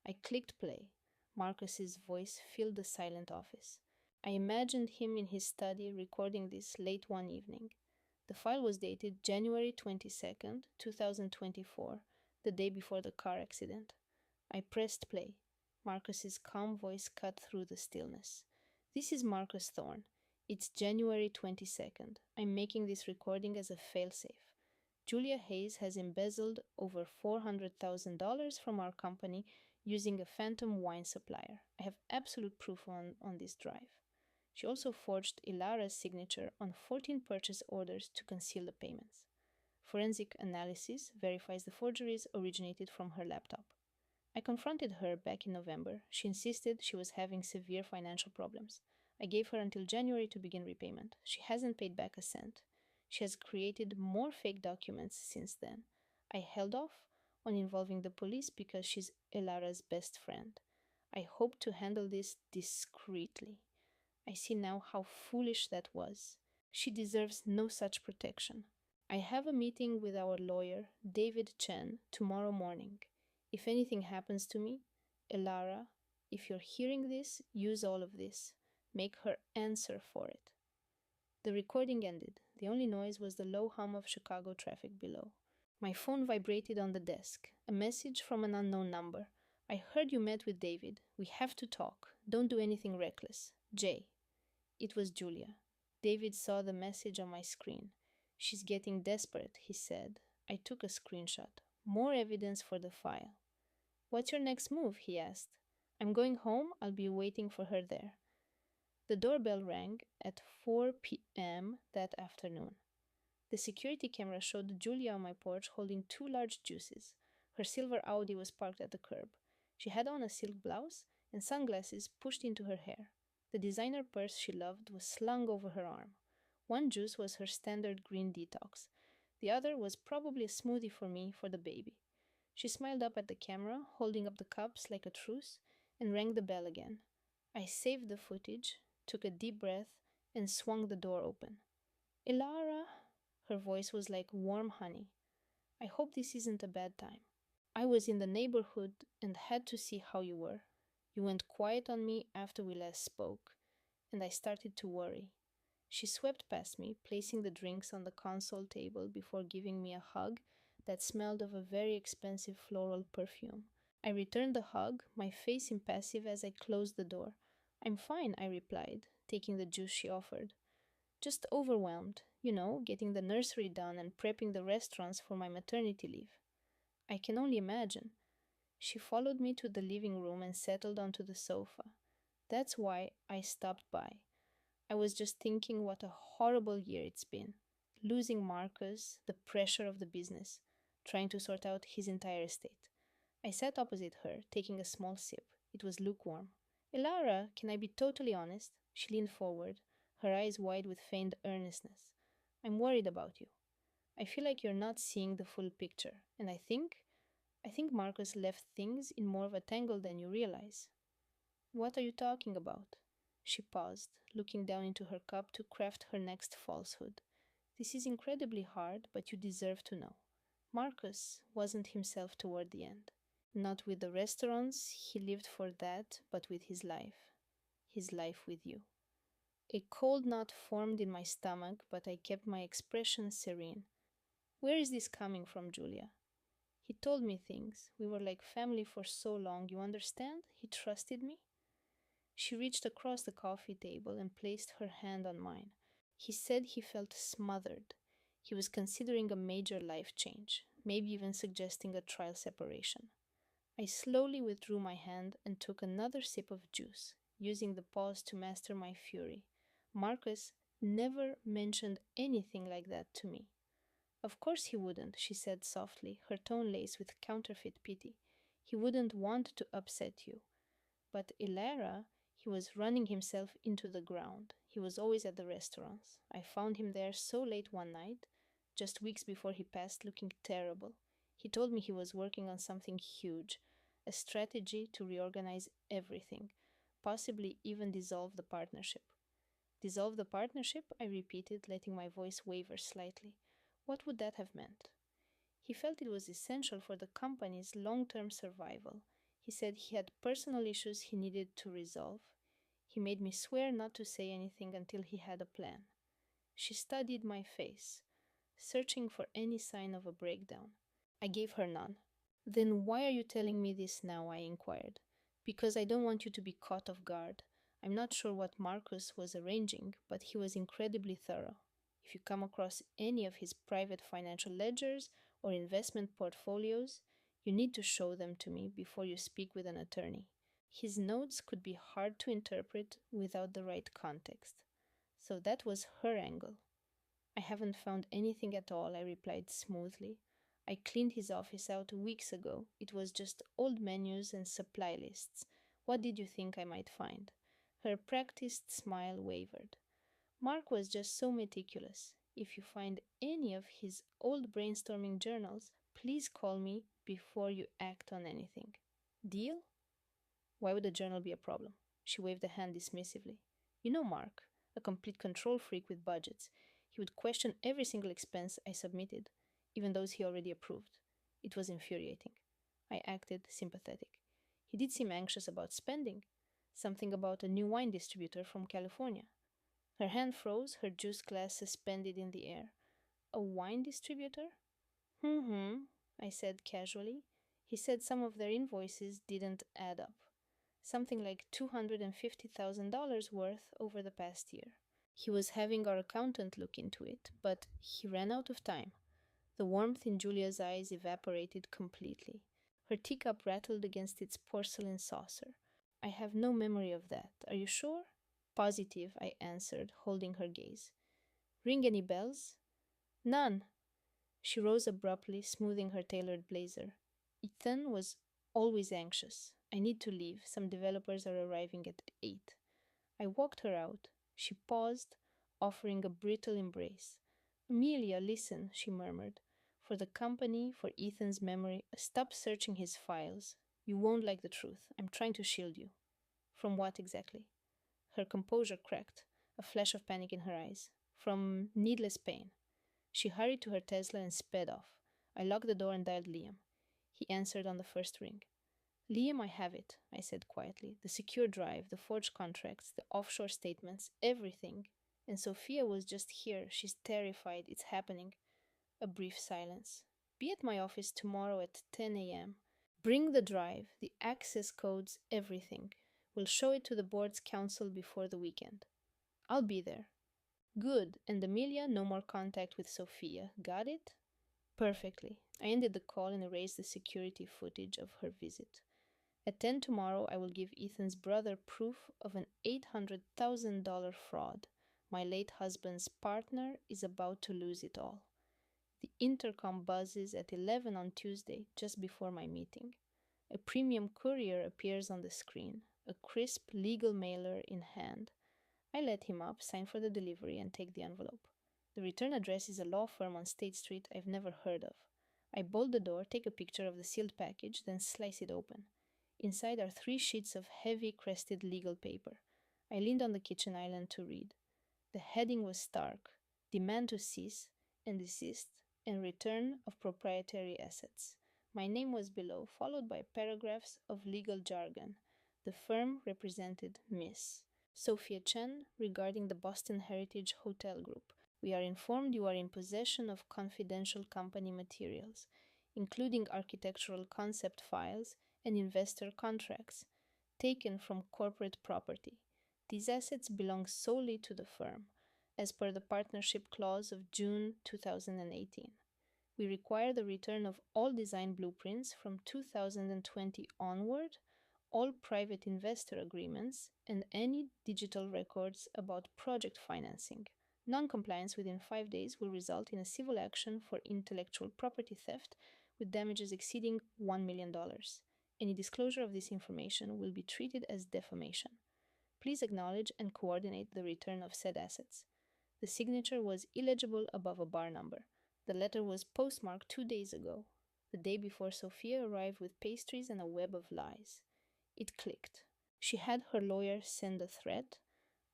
I clicked play. Marcus's voice filled the silent office. I imagined him in his study recording this late one evening. The file was dated January 22nd, 2024, the day before the car accident. I pressed play. Marcus's calm voice cut through the stillness. "This is Marcus Thorne. It's January 22nd. I'm making this recording as a failsafe. Julia Hayes has embezzled over $400,000 from our company using a phantom wine supplier. I have absolute proof on this drive." She also forged Ilara's signature on 14 purchase orders to conceal the payments. Forensic analysis verifies the forgeries originated from her laptop. I confronted her back in November. She insisted she was having severe financial problems. I gave her until January to begin repayment. She hasn't paid back a cent. She has created more fake documents since then. I held off on involving the police because she's Ilara's best friend. I hope to handle this discreetly. I see now how foolish that was. She deserves no such protection. I have a meeting with our lawyer, David Chen, tomorrow morning. If anything happens to me, Elara, if you're hearing this, use all of this. Make her answer for it. The recording ended. The only noise was the low hum of Chicago traffic below. My phone vibrated on the desk. A message from an unknown number. "I heard you met with David. We have to talk. Don't do anything reckless. Jay." It was Julia. David saw the message on my screen. "She's getting desperate," he said. I took a screenshot. More evidence for the file. "What's your next move?" he asked. "I'm going home. I'll be waiting for her there." The doorbell rang at 4 p.m. that afternoon. The security camera showed Julia on my porch holding 2 large juices. Her silver Audi was parked at the curb. She had on a silk blouse and sunglasses pushed into her hair. The designer purse she loved was slung over her arm. One juice was her standard green detox. The other was probably a smoothie for me for the baby. She smiled up at the camera, holding up the cups like a truce, and rang the bell again. I saved the footage, took a deep breath, and swung the door open. "Ilara!" Her voice was like warm honey. I hope this isn't a bad time. I was in the neighborhood and had to see how you were. You went quiet on me after we last spoke, and I started to worry. She swept past me, placing the drinks on the console table before giving me a hug that smelled of a very expensive floral perfume. I returned the hug, my face impassive as I closed the door. I'm fine, I replied, taking the juice she offered. Just overwhelmed, getting the nursery done and prepping the restaurants for my maternity leave. I can only imagine. She followed me to the living room and settled onto the sofa. That's why I stopped by. I was just thinking what a horrible year it's been. Losing Marcus, the pressure of the business, trying to sort out his entire estate. I sat opposite her, taking a small sip. It was lukewarm. Elara, can I be totally honest? She leaned forward, her eyes wide with feigned earnestness. I'm worried about you. I feel like you're not seeing the full picture, and I think Marcus left things in more of a tangle than you realize. What are you talking about? She paused, looking down into her cup to craft her next falsehood. This is incredibly hard, but you deserve to know. Marcus wasn't himself toward the end. Not with the restaurants, he lived for that, but with his life. His life with you. A cold knot formed in my stomach, but I kept my expression serene. Where is this coming from, Julia? He told me things. We were like family for so long, you understand? He trusted me. She reached across the coffee table and placed her hand on mine. He said he felt smothered. He was considering a major life change, maybe even suggesting a trial separation. I slowly withdrew my hand and took another sip of juice, using the pause to master my fury. Marcus never mentioned anything like that to me. Of course he wouldn't, she said softly, her tone laced with counterfeit pity. He wouldn't want to upset you. But Ilara, he was running himself into the ground. He was always at the restaurants. I found him there so late one night, just weeks before he passed, looking terrible. He told me he was working on something huge, a strategy to reorganize everything, possibly even dissolve the partnership. Dissolve the partnership? I repeated, letting my voice waver slightly. What would that have meant? He felt it was essential for the company's long term survival. He said he had personal issues he needed to resolve. He made me swear not to say anything until he had a plan. She studied my face, searching for any sign of a breakdown. I gave her none. Then why are you telling me this now? I inquired. Because I don't want you to be caught off guard. I'm not sure what Marcus was arranging, but he was incredibly thorough. If you come across any of his private financial ledgers or investment portfolios, you need to show them to me before you speak with an attorney. His notes could be hard to interpret without the right context. So that was her angle. I haven't found anything at all, I replied smoothly. I cleaned his office out weeks ago. It was just old menus and supply lists. What did you think I might find? Her practiced smile wavered. Mark was just so meticulous. If you find any of his old brainstorming journals, please call me before you act on anything. Deal? Why would a journal be a problem? She waved a hand dismissively. You know Mark, a complete control freak with budgets. He would question every single expense I submitted, even those he already approved. It was infuriating. I acted sympathetic. He did seem anxious about spending, something about a new wine distributor from California. Her hand froze, her juice glass suspended in the air. A wine distributor? Mm-hmm, I said casually. He said some of their invoices didn't add up. Something like $250,000 worth over the past year. He was having our accountant look into it, but he ran out of time. The warmth in Julia's eyes evaporated completely. Her teacup rattled against its porcelain saucer. I have no memory of that. Are you sure? Positive, I answered, holding her gaze. Ring any bells? None. She rose abruptly, smoothing her tailored blazer. Ethan was always anxious. I need to leave. Some developers are arriving at 8. I walked her out. She paused, offering a brittle embrace. Amelia, listen, she murmured. For the company, for Ethan's memory, stop searching his files. You won't like the truth. I'm trying to shield you. From what exactly? Her composure cracked, a flash of panic in her eyes. From needless pain. She hurried to her Tesla and sped off. I locked the door and dialed Liam. He answered on the first ring. Liam, I have it, I said quietly. The secure drive, the forged contracts, the offshore statements, everything. And Sophia was just here. She's terrified. It's happening. A brief silence. Be at my office tomorrow at 10 a.m. Bring the drive, the access codes, everything. We'll show it to the board's council before the weekend. I'll be there. Good. And Amelia, no more contact with Sophia. Got it? Perfectly. I ended the call and erased the security footage of her visit. At 10 tomorrow, I will give Ethan's brother proof of an $800,000 fraud. My late husband's partner is about to lose it all. The intercom buzzes at 11 on Tuesday, just before my meeting. A premium courier appears on the screen, a crisp legal mailer in hand. I let him up, sign for the delivery, and take the envelope. The return address is a law firm on State Street I've never heard of. I bolt the door, take a picture of the sealed package, then slice it open. Inside are 3 sheets of heavy crested legal paper. I leaned on the kitchen island to read. The heading was stark: demand to cease and desist and return of proprietary assets. My name was below, followed by paragraphs of legal jargon. The firm represented Miss Sophia Chen regarding the Boston Heritage Hotel Group. We are informed you are in possession of confidential company materials, including architectural concept files and investor contracts taken from corporate property. These assets belong solely to the firm, as per the partnership clause of June 2018. We require the return of all design blueprints from 2020 onward, all private investor agreements, and any digital records about project financing. Non-compliance within 5 days will result in a civil action for intellectual property theft with damages exceeding $1 million. Any disclosure of this information will be treated as defamation. Please acknowledge and coordinate the return of said assets. The signature was illegible above a bar number. The letter was postmarked 2 days ago, the day before Sophia arrived with pastries and a web of lies. It clicked. She had her lawyer send a threat,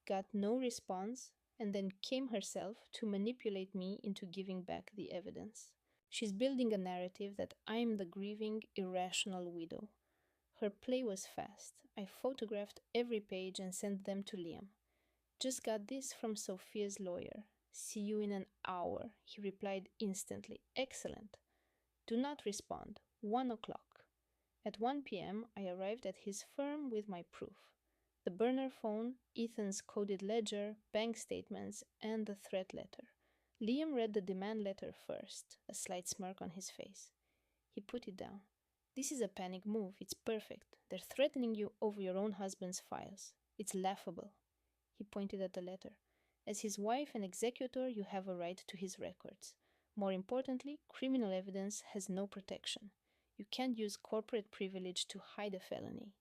got no response, and then came herself to manipulate me into giving back the evidence. She's building a narrative that I'm the grieving, irrational widow. Her play was fast. I photographed every page and sent them to Liam. Just got this from Sophia's lawyer. See you in an hour, he replied instantly. Excellent. Do not respond. 1 o'clock. At 1 p.m., I arrived at his firm with my proof: the burner phone, Ethan's coded ledger, bank statements, and the threat letter. Liam read the demand letter first, a slight smirk on his face. He put it down. This is a panic move. It's perfect. They're threatening you over your own husband's files. It's laughable. He pointed at the letter. As his wife and executor, you have a right to his records. More importantly, criminal evidence has no protection. You can't use corporate privilege to hide a felony,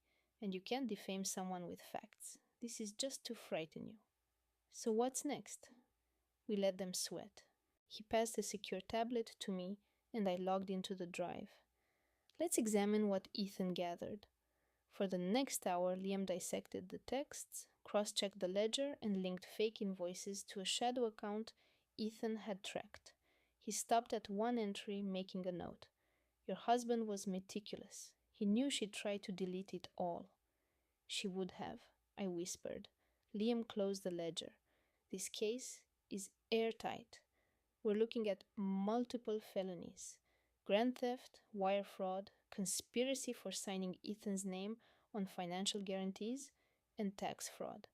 and you can't defame someone with facts. This is just to frighten you. So what's next? We let them sweat. He passed a secure tablet to me, and I logged into the drive. Let's examine what Ethan gathered. For the next hour, Liam dissected the texts, cross-checked the ledger, and linked fake invoices to a shadow account Ethan had tracked. He stopped at one entry, making a note. Your husband was meticulous. He knew she'd try to delete it all. She would have, I whispered. Liam closed the ledger. This case is airtight. We're looking at multiple felonies: grand theft, wire fraud, conspiracy for signing Ethan's name on financial guarantees, and tax fraud.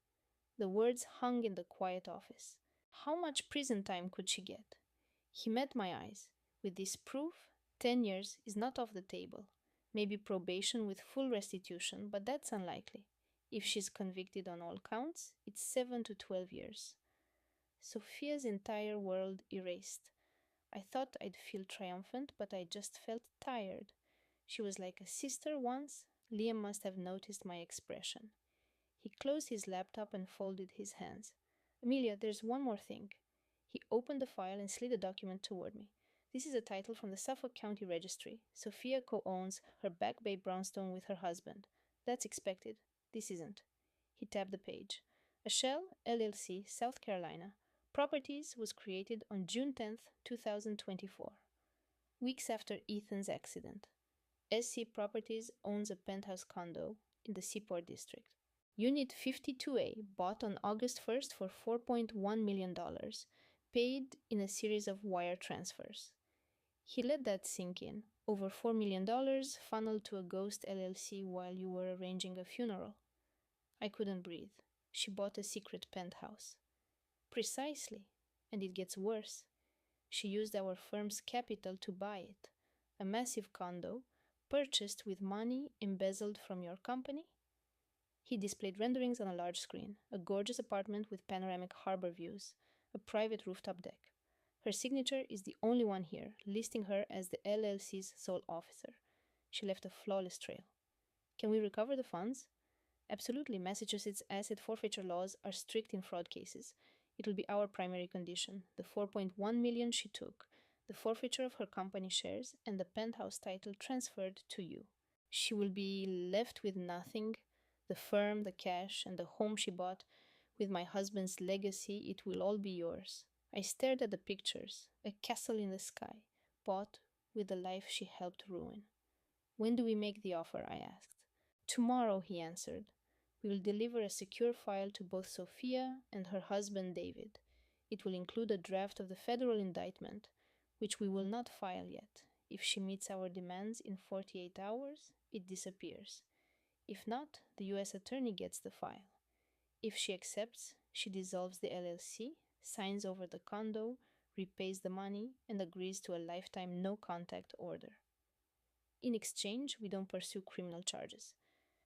The words hung in the quiet office. How much prison time could she get? He met my eyes. With this proof, 10 years is not off the table. Maybe probation with full restitution, but that's unlikely. If she's convicted on all counts, it's 7 to 12 years. Sophia's entire world erased. I thought I'd feel triumphant, but I just felt tired. She was like a sister once. Liam must have noticed my expression. He closed his laptop and folded his hands. Amelia, there's one more thing. He opened the file and slid a document toward me. This is a title from the Suffolk County Registry. Sophia co-owns her Back Bay brownstone with her husband. That's expected. This isn't. He tapped the page. A Shell, LLC, South Carolina. Properties was created on June 10th, 2024. Weeks after Ethan's accident, SC Properties owns a penthouse condo in the Seaport District. Unit 52A, bought on August 1st for $4.1 million, paid in a series of wire transfers. He let that sink in. Over $4 million funneled to a ghost LLC while you were arranging a funeral. I couldn't breathe. She bought a secret penthouse. Precisely. And it gets worse. She used our firm's capital to buy it. A massive condo, purchased with money embezzled from your company. He displayed renderings on a large screen, a gorgeous apartment with panoramic harbor views, a private rooftop deck. Her signature is the only one here, listing her as the LLC's sole officer. She left a flawless trail. Can we recover the funds? Absolutely. Massachusetts asset forfeiture laws are strict in fraud cases. It will be our primary condition. The 4.1 million she took, the forfeiture of her company shares, and the penthouse title transferred to you. She will be left with nothing. The firm, the cash, and the home she bought. With my husband's legacy, it will all be yours. I stared at the pictures, a castle in the sky, bought with the life she helped ruin. When do we make the offer? I asked. Tomorrow, he answered. We will deliver a secure file to both Sophia and her husband David. It will include a draft of the federal indictment, which we will not file yet. If she meets our demands in 48 hours, it disappears. If not, the U.S. attorney gets the file. If she accepts, she dissolves the LLC, signs over the condo, repays the money, and agrees to a lifetime no contact order. In exchange, we don't pursue criminal charges.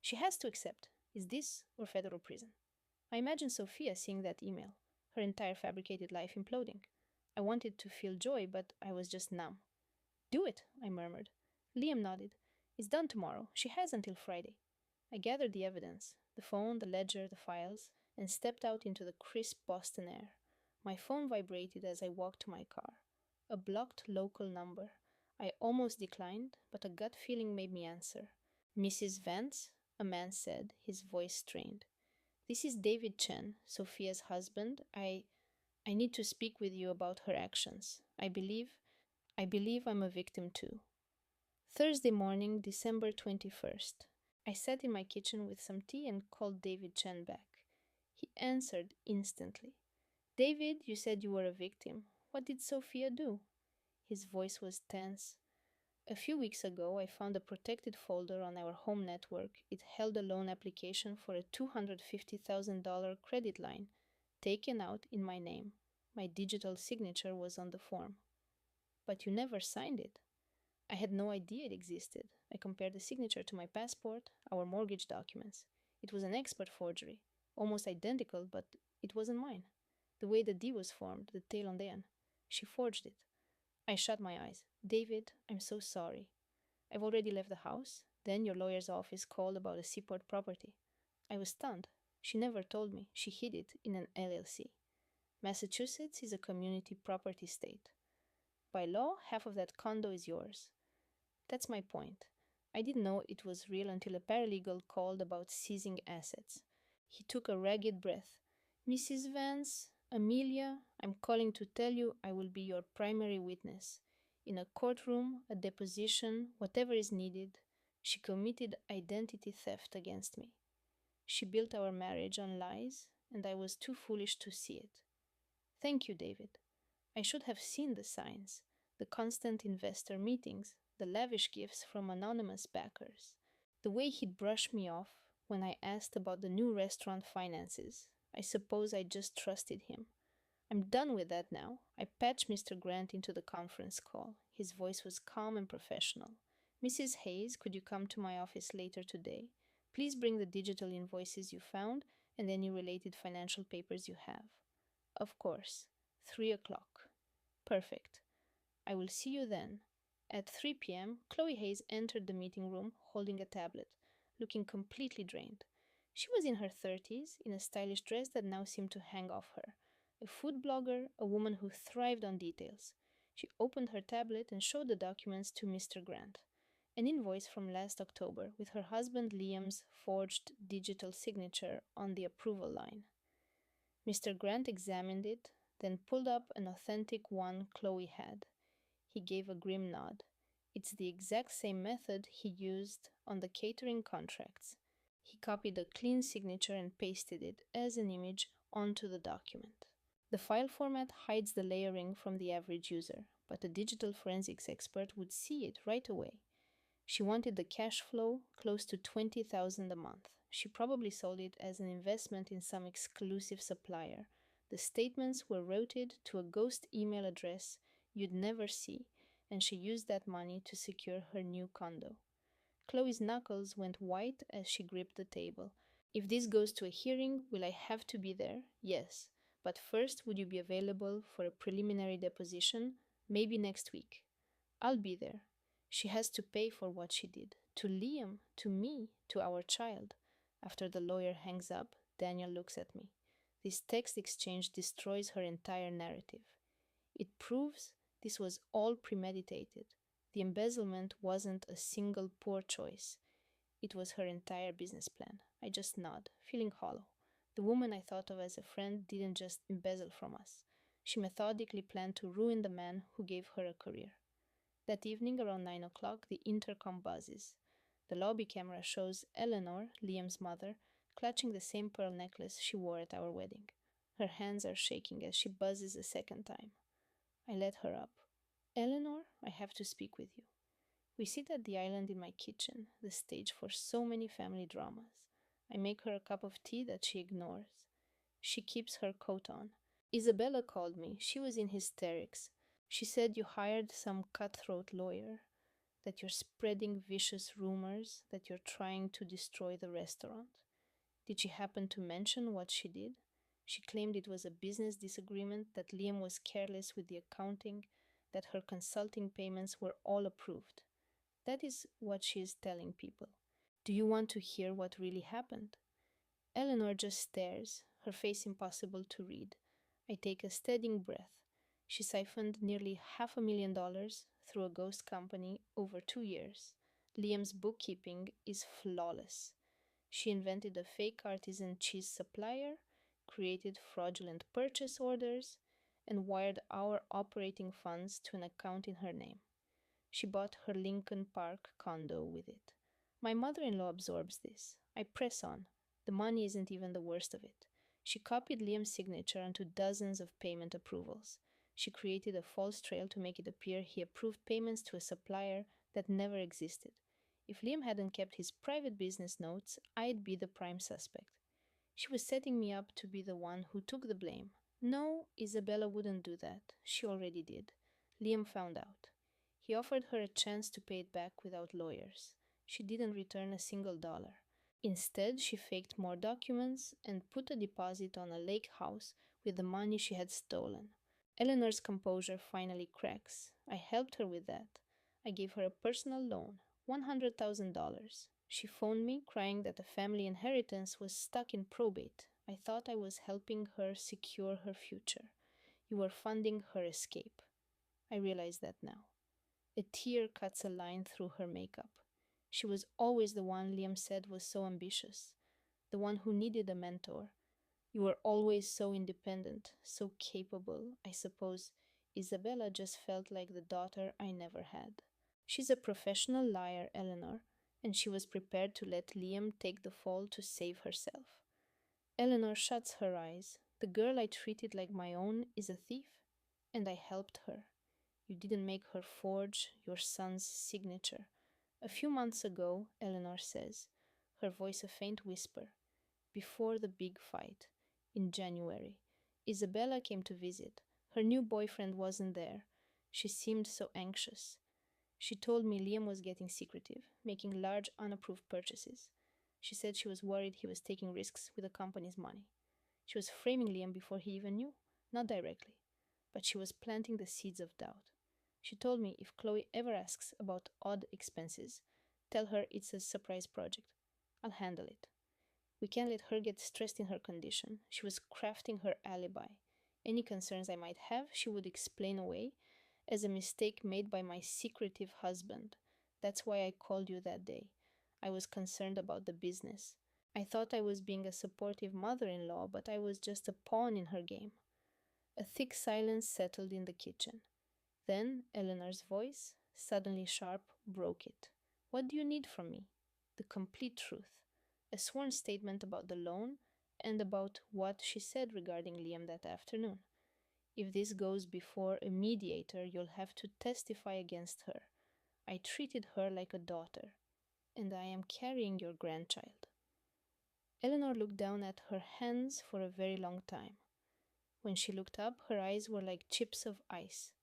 She has to accept. Is this or federal prison? I imagine Sophia seeing that email, her entire fabricated life imploding. I wanted to feel joy, but I was just numb. Do it, I murmured. Liam nodded. It's done tomorrow. She has until Friday. I gathered the evidence, the phone, the ledger, the files, and stepped out into the crisp Boston air. My phone vibrated as I walked to my car. A blocked local number. I almost declined, but a gut feeling made me answer. Mrs. Vance? A man said, his voice strained. This is David Chen, Sophia's husband. I need to speak with you about her actions. I believe I'm a victim too. Thursday morning, December 21st. I sat in my kitchen with some tea and called David Chen back. He answered instantly. David, you said you were a victim. What did Sophia do? His voice was tense. A few weeks ago, I found a protected folder on our home network. It held a loan application for a $250,000 credit line, taken out in my name. My digital signature was on the form. But you never signed it. I had no idea it existed. I compared the signature to my passport, our mortgage documents. It was an expert forgery, almost identical, but it wasn't mine. The way the D was formed, the tail on the N. She forged it. I shut my eyes. David, I'm so sorry. I've already left the house. Then your lawyer's office called about a seaport property. I was stunned. She never told me. She hid it in an LLC. Massachusetts is a community property state. By law, half of that condo is yours. That's my point. I didn't know it was real until a paralegal called about seizing assets. He took a ragged breath. Mrs. Vance, Amelia, I'm calling to tell you I will be your primary witness. In a courtroom, a deposition, whatever is needed. She committed identity theft against me. She built our marriage on lies, and I was too foolish to see it. Thank you, David. I should have seen the signs, the constant investor meetings, the lavish gifts from anonymous backers, the way he'd brush me off when I asked about the new restaurant finances. I suppose I just trusted him. I'm done with that now. I patched Mr. Grant into the conference call. His voice was calm and professional. Mrs. Hayes, could you come to my office later today? Please bring the digital invoices you found and any related financial papers you have. Of course. 3 o'clock. Perfect. I will see you then. At 3 p.m., Chloe Hayes entered the meeting room holding a tablet, looking completely drained. She was in her 30s, in a stylish dress that now seemed to hang off her. A food blogger, a woman who thrived on details. She opened her tablet and showed the documents to Mr. Grant. An invoice from last October with her husband Liam's forged digital signature on the approval line. Mr. Grant examined it, then pulled up an authentic one Chloe had. He gave a grim nod. It's the exact same method he used on the catering contracts. He copied a clean signature and pasted it as an image onto the document. The file format hides the layering from the average user, but a digital forensics expert would see it right away. She wanted the cash flow close to 20,000 a month. She probably sold it as an investment in some exclusive supplier. The statements were routed to a ghost email address you'd never see, and she used that money to secure her new condo. Chloe's knuckles went white as she gripped the table. If this goes to a hearing, will I have to be there? Yes. But first, would you be available for a preliminary deposition? Maybe next week. I'll be there. She has to pay for what she did. To Liam, to me, to our child. After the lawyer hangs up, Daniel looks at me. This text exchange destroys her entire narrative. It proves this was all premeditated. The embezzlement wasn't a single poor choice. It was her entire business plan. I just nod, feeling hollow. The woman I thought of as a friend didn't just embezzle from us. She methodically planned to ruin the man who gave her a career. That evening, around 9 o'clock, the intercom buzzes. The lobby camera shows Eleanor, Liam's mother, clutching the same pearl necklace she wore at our wedding. Her hands are shaking as she buzzes a second time. I let her up. Eleanor, I have to speak with you. We sit at the island in my kitchen, the stage for so many family dramas. I make her a cup of tea that she ignores. She keeps her coat on. Isabella called me. She was in hysterics. She said you hired some cutthroat lawyer, that you're spreading vicious rumors, that you're trying to destroy the restaurant. Did she happen to mention what she did? She claimed it was a business disagreement, that Liam was careless with the accounting, that her consulting payments were all approved. That is what she is telling people. Do you want to hear what really happened? Eleanor just stares, her face impossible to read. I take a steadying breath. She siphoned nearly $500,000 through a ghost company over 2 years. Liam's bookkeeping is flawless. She invented a fake artisan cheese supplier, created fraudulent purchase orders, and wired our operating funds to an account in her name. She bought her Lincoln Park condo with it. My mother in law absorbs this. I press on. The money isn't even the worst of it. She copied Liam's signature onto dozens of payment approvals. She created a false trail to make it appear he approved payments to a supplier that never existed. If Liam hadn't kept his private business notes, I'd be the prime suspect. She was setting me up to be the one who took the blame. No, Isabella wouldn't do that. She already did. Liam found out. He offered her a chance to pay it back without lawyers. She didn't return a single dollar. Instead, she faked more documents and put a deposit on a lake house with the money she had stolen. Eleanor's composure finally cracks. I helped her with that. I gave her a personal loan, $100,000. She phoned me, crying that the family inheritance was stuck in probate. I thought I was helping her secure her future. You were funding her escape. I realize that now. A tear cuts a line through her makeup. She was always the one Liam said was so ambitious, the one who needed a mentor. You were always so independent, so capable. I suppose Isabella just felt like the daughter I never had. She's a professional liar, Eleanor, and she was prepared to let Liam take the fall to save herself. Eleanor shuts her eyes. The girl I treated like my own is a thief, and I helped her. You didn't make her forge your son's signature. A few months ago, Eleanor says, her voice a faint whisper, before the big fight, in January, Isabella came to visit. Her new boyfriend wasn't there. She seemed so anxious. She told me Liam was getting secretive, making large unapproved purchases. She said she was worried he was taking risks with the company's money. She was framing Liam before he even knew, not directly, but she was planting the seeds of doubt. She told me if Chloe ever asks about odd expenses, tell her it's a surprise project. I'll handle it. We can't let her get stressed in her condition. She was crafting her alibi. Any concerns I might have, she would explain away as a mistake made by my secretive husband. That's why I called you that day. I was concerned about the business. I thought I was being a supportive mother-in-law, but I was just a pawn in her game. A thick silence settled in the kitchen. Then Eleanor's voice, suddenly sharp, broke it. What do you need from me? The complete truth. A sworn statement about the loan and about what she said regarding Liam that afternoon. If this goes before a mediator, you'll have to testify against her. I treated her like a daughter, and I am carrying your grandchild. Eleanor looked down at her hands for a very long time. When she looked up, her eyes were like chips of ice.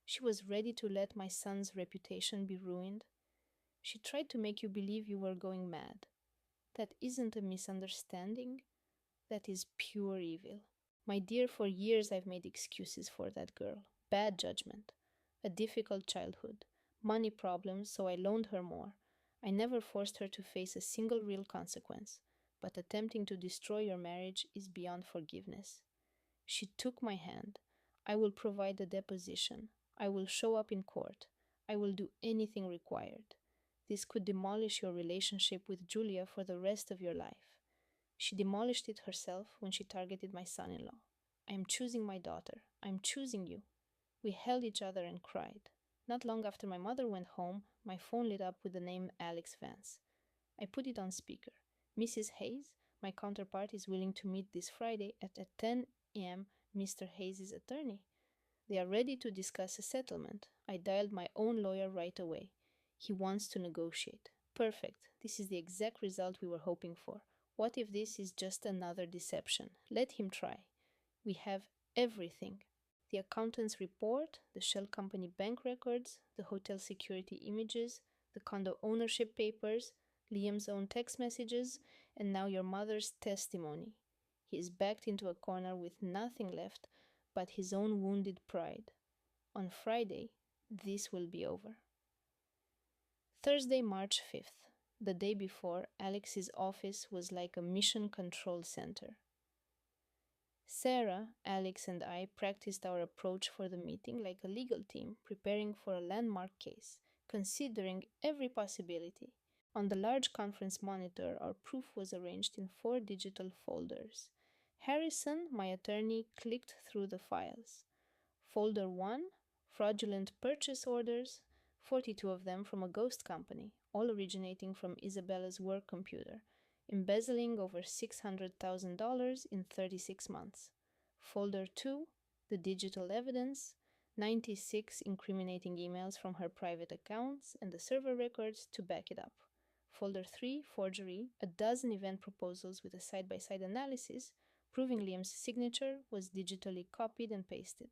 She was ready to let my son's reputation be ruined. She tried to make you believe you were going mad. That isn't a misunderstanding, that is pure evil. My dear, for years I've made excuses for that girl. Bad judgment, a difficult childhood, money problems, so I loaned her more. I never forced her to face a single real consequence, but attempting to destroy your marriage is beyond forgiveness. She took my hand. I will provide a deposition. I will show up in court. I will do anything required. This could demolish your relationship with Julia for the rest of your life. She demolished it herself when she targeted my son in law. I am choosing my daughter. I am choosing you. We held each other and cried. Not long after my mother went home, my phone lit up with the name Alex Vance. I put it on speaker. Mrs. Hayes, my counterpart, is willing to meet this Friday at 10 a.m. Mr. Hayes' attorney. They are ready to discuss a settlement. I dialed my own lawyer right away. He wants to negotiate. Perfect. This is the exact result we were hoping for. What if this is just another deception? Let him try. We have everything. The accountant's report, the shell company bank records, the hotel security images, the condo ownership papers, Liam's own text messages, and now your mother's testimony. He is backed into a corner with nothing left but his own wounded pride. On Friday, this will be over. Thursday, March 5th. The day before, Alex's office was like a mission control center. Sarah, Alex, and I practiced our approach for the meeting like a legal team preparing for a landmark case, considering every possibility. On the large conference monitor, our proof was arranged in 4 digital folders. Harrison, my attorney, clicked through the files. Folder 1, fraudulent purchase orders, 42 of them from a ghost company, all originating from Isabella's work computer, embezzling over $600,000 in 36 months. Folder 2, the digital evidence, 96 incriminating emails from her private accounts and the server records to back it up. Folder 3, forgery, a dozen event proposals with a side-by-side analysis proving Liam's signature was digitally copied and pasted.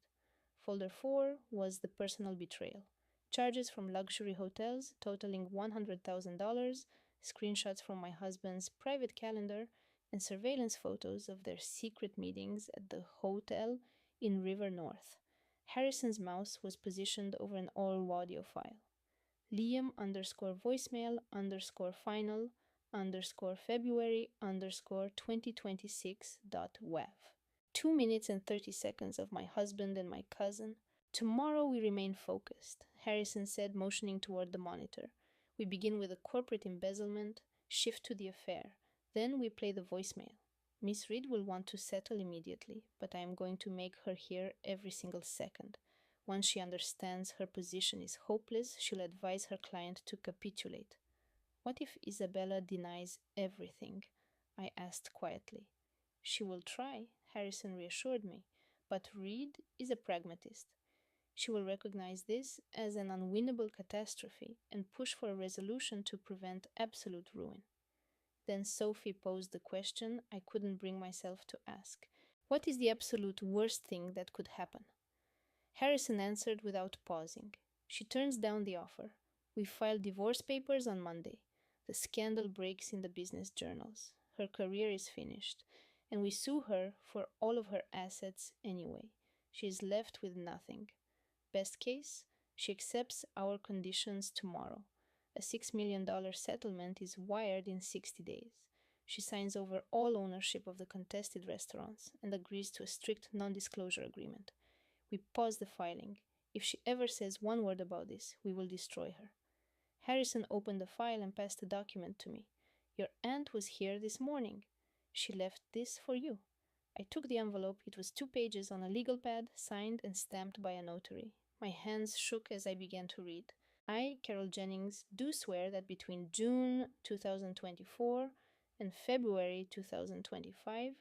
Folder 4 was the personal betrayal. Charges from luxury hotels totaling $100,000, screenshots from my husband's private calendar, and surveillance photos of their secret meetings at the hotel in River North. Harrison's mouse was positioned over an all audio file. Liam _ voicemail _ final _ February _ 2026.wav. 2 minutes and 30 seconds of my husband and my cousin. Tomorrow we remain focused, Harrison said, motioning toward the monitor. We begin with a corporate embezzlement, shift to the affair. Then we play the voicemail. Miss Reed will want to settle immediately, but I am going to make her hear every single second. Once she understands her position is hopeless, she'll advise her client to capitulate. What if Isabella denies everything? I asked quietly. She will try, Harrison reassured me, but Reed is a pragmatist. She will recognize this as an unwinnable catastrophe and push for a resolution to prevent absolute ruin. Then Sophie posed the question I couldn't bring myself to ask. What is the absolute worst thing that could happen? Harrison answered without pausing. She turns down the offer. We file divorce papers on Monday. The scandal breaks in the business journals. Her career is finished, and we sue her for all of her assets anyway. She is left with nothing. Best case, she accepts our conditions tomorrow. A $6 million settlement is wired in 60 days. She signs over all ownership of the contested restaurants and agrees to a strict non-disclosure agreement. We pause the filing. If she ever says one word about this, we will destroy her. Harrison opened the file and passed a document to me. Your aunt was here this morning. She left this for you. I took the envelope. It was 2 pages on a legal pad, signed and stamped by a notary. My hands shook as I began to read. I, Carol Jennings, do swear that between June 2024 and February 2025,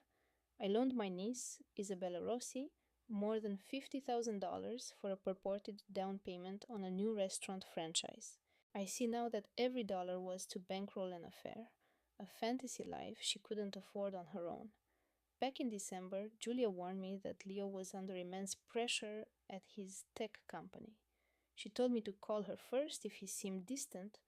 I loaned my niece, Isabella Rossi, more than $50,000 for a purported down payment on a new restaurant franchise. I see now that every dollar was to bankroll an affair, a fantasy life she couldn't afford on her own. Back in December, Julia warned me that Leo was under immense pressure at his tech company. She told me to call her first if he seemed distant,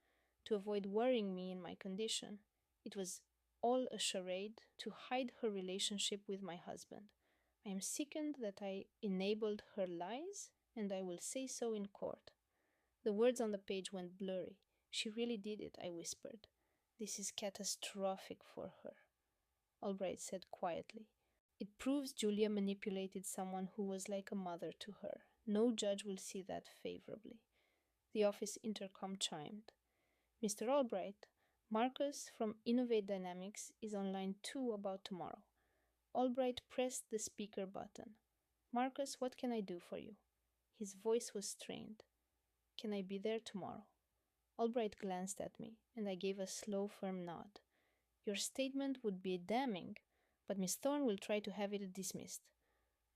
to avoid worrying me in my condition. It was all a charade to hide her relationship with my husband. I am sickened that I enabled her lies, and I will say so in court. The words on the page went blurry. She really did it, I whispered. This is catastrophic for her, Albright said quietly. It proves Julia manipulated someone who was like a mother to her. No judge will see that favorably. The office intercom chimed. Mr. Albright, Marcus from Innovate Dynamics is on line 2 about tomorrow. Albright pressed the speaker button. Marcus, what can I do for you? His voice was strained. Can I be there tomorrow? Albright glanced at me, and I gave a slow, firm nod. Your statement would be damning, but Miss Thorne will try to have it dismissed.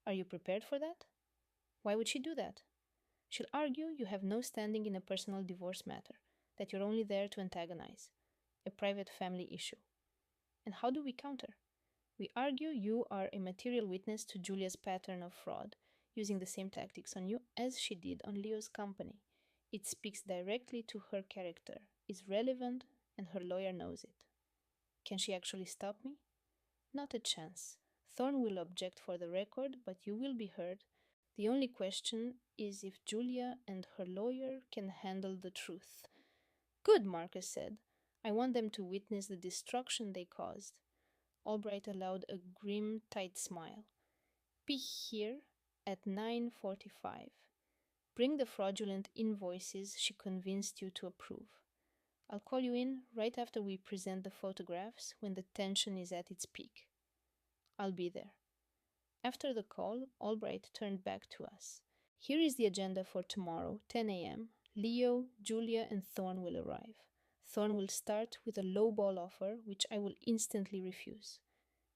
Are you prepared for that? Why would she do that? She'll argue you have no standing in a personal divorce matter, that you're only there to antagonize, a private family issue. And how do we counter? We argue you are a material witness to Julia's pattern of fraud, using the same tactics on you as she did on Leo's company. It speaks directly to her character, is relevant, and her lawyer knows it. Can she actually stop me? Not a chance. Thorne will object for the record, but you will be heard. The only question is if Julia and her lawyer can handle the truth. Good, Marcus said. I want them to witness the destruction they caused. Albright allowed a grim, tight smile. Be here at 9:45. Bring the fraudulent invoices she convinced you to approve. I'll call you in right after we present the photographs when the tension is at its peak. I'll be there. After the call, Albright turned back to us. Here is the agenda for tomorrow, 10 a.m. Leo, Julia, and Thorne will arrive. Thorne will start with a lowball offer, which I will instantly refuse.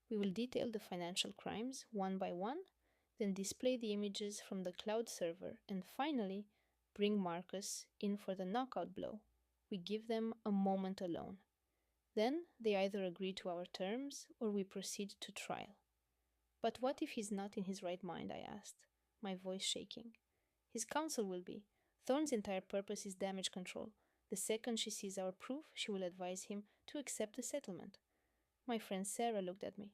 We will detail the financial crimes one by one, then display the images from the cloud server, and finally, bring Marcus in for the knockout blow. We give them a moment alone. Then they either agree to our terms or we proceed to trial. But what if he's not in his right mind? I asked, my voice shaking. His counsel will be. Thorne's entire purpose is damage control. The second she sees our proof, she will advise him to accept the settlement. My friend Sarah looked at me.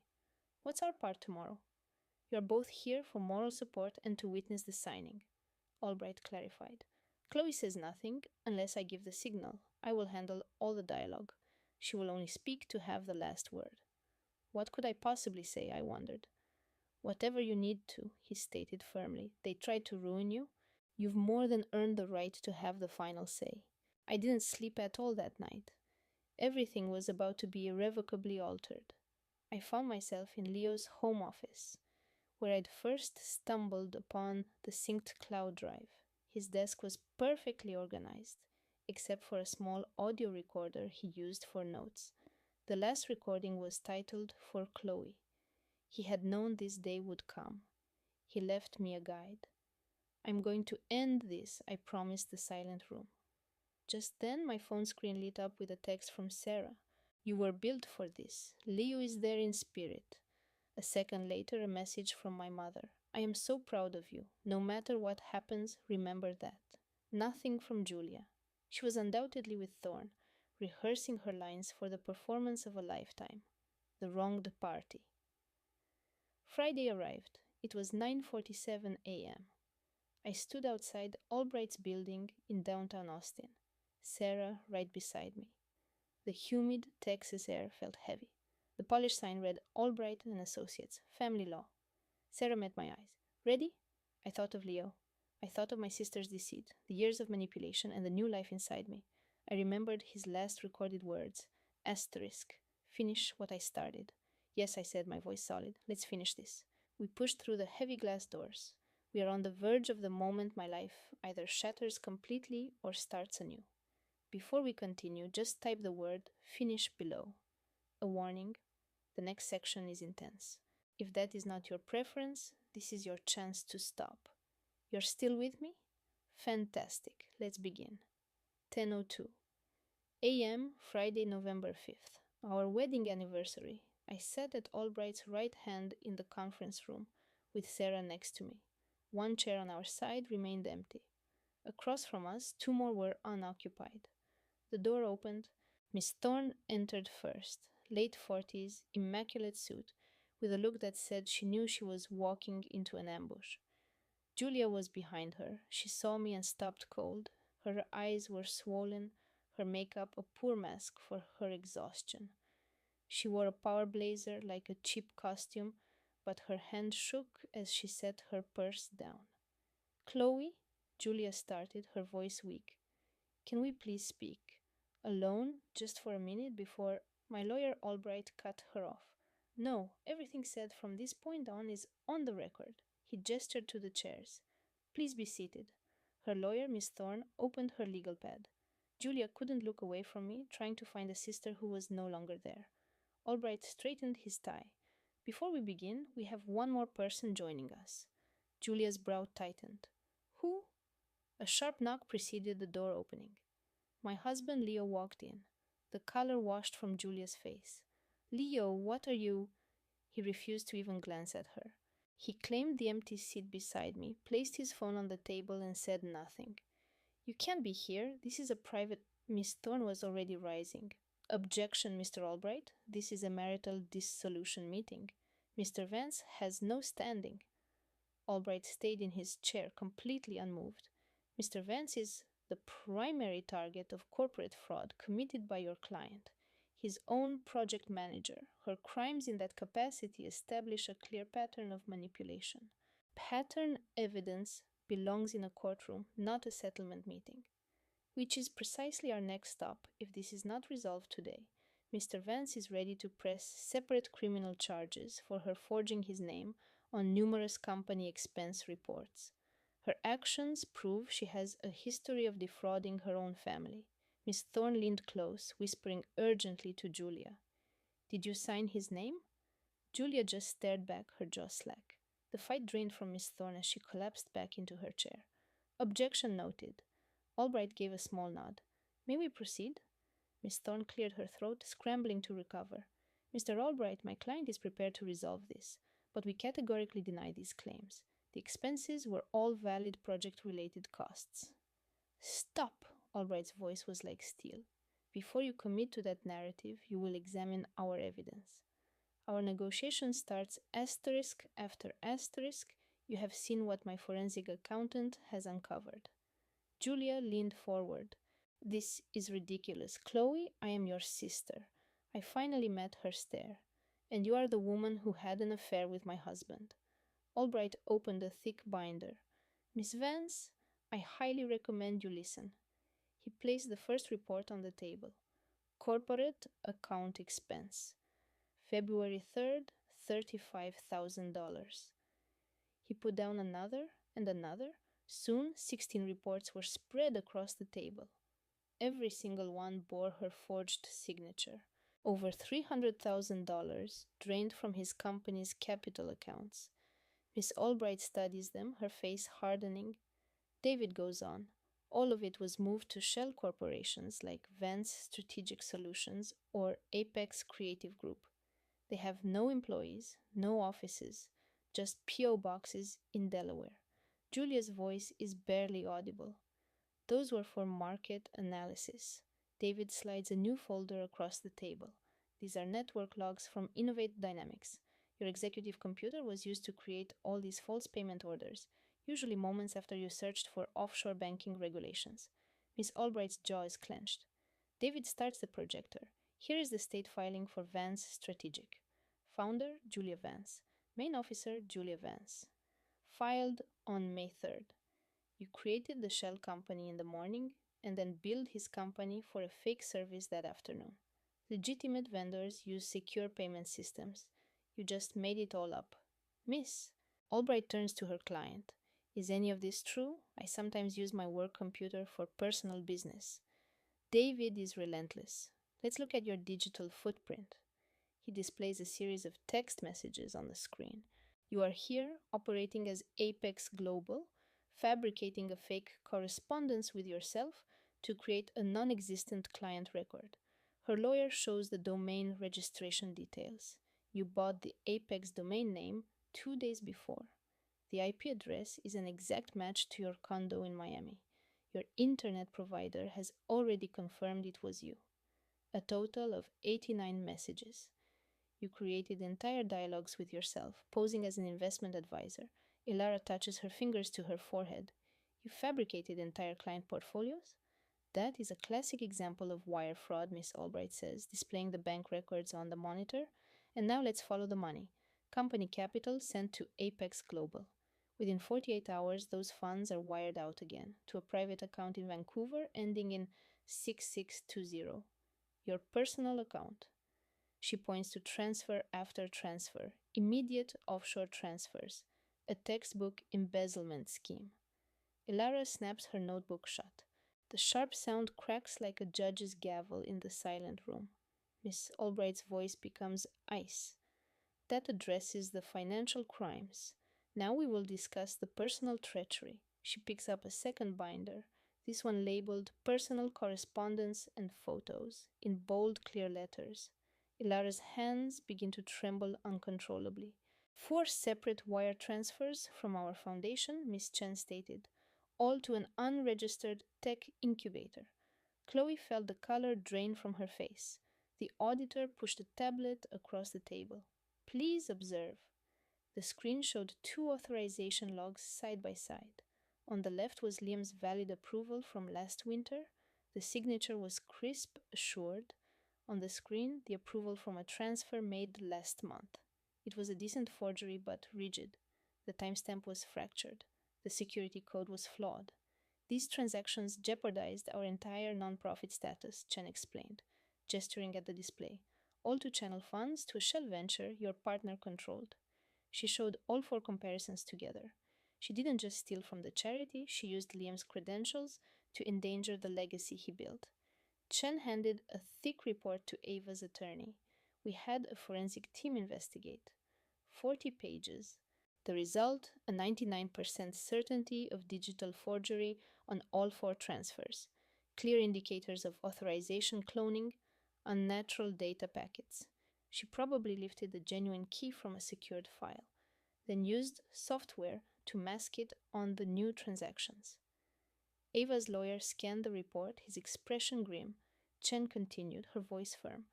What's our part tomorrow? You are both here for moral support and to witness the signing, Albright clarified. Chloe says nothing unless I give the signal. I will handle all the dialogue. She will only speak to have the last word. What could I possibly say? I wondered. Whatever you need to, he stated firmly. They tried to ruin you. You've more than earned the right to have the final say. I didn't sleep at all that night. Everything was about to be irrevocably altered. I found myself in Leo's home office, where I'd first stumbled upon the synced cloud drive. His desk was perfectly organized, except for a small audio recorder he used for notes. The last recording was titled For Chloe. He had known this day would come. He left me a guide. I'm going to end this, I promised the silent room. Just then, my phone screen lit up with a text from Sarah. You were built for this. Leo is there in spirit. A second later, a message from my mother. I am so proud of you. No matter what happens, remember that. Nothing from Julia. She was undoubtedly with Thorne, rehearsing her lines for the performance of a lifetime. The wronged party. Friday arrived. It was 9:47 a.m. I stood outside Albright's building in downtown Austin, Sarah right beside me. The humid Texas air felt heavy. The polished sign read Albright and Associates, Family Law. Sarah met my eyes. Ready? I thought of Leo. I thought of my sister's deceit, the years of manipulation, and the new life inside me. I remembered his last recorded words. Asterisk. Finish what I started. Yes, I said, my voice solid. Let's finish this. We pushed through the heavy glass doors. We are on the verge of the moment my life either shatters completely or starts anew. Before we continue, just type the word finish below. A warning, the next section is intense. If that is not your preference, this is your chance to stop. You're still with me? Fantastic. Let's begin. 10:02 a.m. Friday, November 5th. Our wedding anniversary. I sat at Albright's right hand in the conference room with Sarah next to me. One chair on our side remained empty. Across from us, two more were unoccupied. The door opened. Miss Thorne entered first, late 40s, immaculate suit, with a look that said she knew she was walking into an ambush. Julia was behind her. She saw me and stopped cold. Her eyes were swollen, her makeup a poor mask for her exhaustion. She wore a power blazer like a cheap costume, but her hand shook as she set her purse down. Chloe, Julia started, her voice weak. Can we please speak? Alone, just for a minute before my lawyer Albright cut her off. No, everything said from this point on is on the record. He gestured to the chairs. Please be seated. Her lawyer, Miss Thorne, opened her legal pad. Julia couldn't look away from me, trying to find a sister who was no longer there. Albright straightened his tie. Before we begin, we have one more person joining us. Julia's brow tightened. Who? A sharp knock preceded the door opening. My husband Leo walked in. The color washed from Julia's face. Leo, what are you? He refused to even glance at her. He claimed the empty seat beside me, placed his phone on the table, and said nothing. You can't be here. This is a private. Miss Thorne was already rising. Objection, Mr. Albright. This is a marital dissolution meeting. Mr. Vance has no standing. Albright stayed in his chair, completely unmoved. Mr. Vance is the primary target of corporate fraud committed by your client, his own project manager. Her crimes in that capacity establish a clear pattern of manipulation. Pattern evidence belongs in a courtroom, not a settlement meeting, which is precisely our next stop if this is not resolved today. Mr. Vance is ready to press separate criminal charges for her forging his name on numerous company expense reports. Her actions prove she has a history of defrauding her own family. Miss Thorne leaned close, whispering urgently to Julia. Did you sign his name? Julia just stared back, her jaw slack. The fight drained from Miss Thorne as she collapsed back into her chair. Objection noted. Albright gave a small nod. May we proceed? Miss Thorne cleared her throat, scrambling to recover. Mr. Albright, my client is prepared to resolve this, but we categorically deny these claims. The expenses were all valid project-related costs. Stop! Albright's voice was like steel. Before you commit to that narrative, you will examine our evidence. Our negotiation starts asterisk after asterisk. You have seen what my forensic accountant has uncovered. Julia leaned forward. This is ridiculous. Chloe, I am your sister. I finally met her stare. And you are the woman who had an affair with my husband. Albright opened a thick binder. Miss Vance, I highly recommend you listen. He placed the first report on the table. Corporate account expense. February 3rd, $35,000. He put down another and another. Soon, 16 reports were spread across the table. Every single one bore her forged signature. Over $300,000 drained from his company's capital accounts. Miss Albright studies them, her face hardening. David goes on. All of it was moved to shell corporations like Vance Strategic Solutions or Apex Creative Group. They have no employees, no offices, just P.O. boxes in Delaware. Julia's voice is barely audible. Those were for market analysis. David slides a new folder across the table. These are network logs from Innovate Dynamics. Your executive computer was used to create all these false payment orders, usually moments after you searched for offshore banking regulations. Miss Albright's jaw is clenched. David starts the projector. Here is the state filing for Vance Strategic. Founder, Julia Vance. Main officer, Julia Vance. Filed on May 3rd. You created the shell company in the morning and then billed his company for a fake service that afternoon. Legitimate vendors use secure payment systems. You just made it all up. Miss. Albright turns to her client. Is any of this true? I sometimes use my work computer for personal business. David is relentless. Let's look at your digital footprint. He displays a series of text messages on the screen. You are here operating as Apex Global, fabricating a fake correspondence with yourself to create a non existent client record. Her lawyer shows the domain registration details. You bought the Apex domain name 2 days before. The IP address is an exact match to your condo in Miami. Your internet provider has already confirmed it was you. A total of 89 messages. You created entire dialogues with yourself, posing as an investment advisor. Ilara touches her fingers to her forehead. You fabricated entire client portfolios? That is a classic example of wire fraud, Miss Albright says, displaying the bank records on the monitor. And now let's follow the money. Company capital sent to Apex Global. Within 48 hours, those funds are wired out again to a private account in Vancouver ending in 6620. Your personal account. She points to transfer after transfer, immediate offshore transfers, a textbook embezzlement scheme. Ilara snaps her notebook shut. The sharp sound cracks like a judge's gavel in the silent room. Miss Albright's voice becomes ice. That addresses the financial crimes. Now we will discuss the personal treachery. She picks up a second binder, this one labeled Personal Correspondence and Photos, in bold, clear letters. Ilara's hands begin to tremble uncontrollably. 4 separate wire transfers from our foundation, Miss Chen stated, all to an unregistered tech incubator. Chloe felt the color drain from her face. The auditor pushed a tablet across the table. Please observe. The screen showed 2 authorization logs side by side. On the left was Liam's valid approval from last winter. The signature was crisp, assured. On the screen, the approval from a transfer made last month. It was a decent forgery, but rigid. The timestamp was fractured. The security code was flawed. These transactions jeopardized our entire nonprofit status, Chen explained, gesturing at the display, all to channel funds to a shell venture your partner controlled. She showed all 4 comparisons together. She didn't just steal from the charity, she used Liam's credentials to endanger the legacy he built. Chen handed a thick report to Ava's attorney. We had a forensic team investigate. 40 pages. The result, a 99% certainty of digital forgery on all 4 transfers. Clear indicators of authorization cloning, unnatural data packets. She probably lifted the genuine key from a secured file, then used software to mask it on the new transactions. Ava's lawyer scanned the report, his expression grim. Chen continued, her voice firm.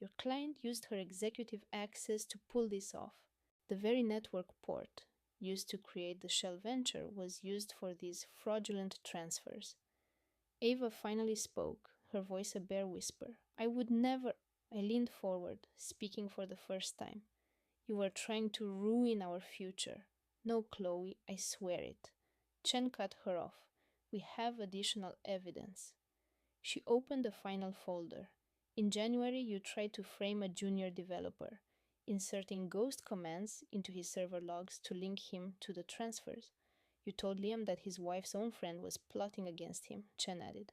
Your client used her executive access to pull this off. The very network port used to create the shell venture was used for these fraudulent transfers. Ava finally spoke, her voice a bare whisper. I would never. I leaned forward, speaking for the first time. You were trying to ruin our future. No, Chloe, I swear it. Chen cut her off. We have additional evidence. She opened a final folder. In January, you tried to frame a junior developer, inserting ghost commands into his server logs to link him to the transfers. You told Liam that his wife's own friend was plotting against him, Chen added.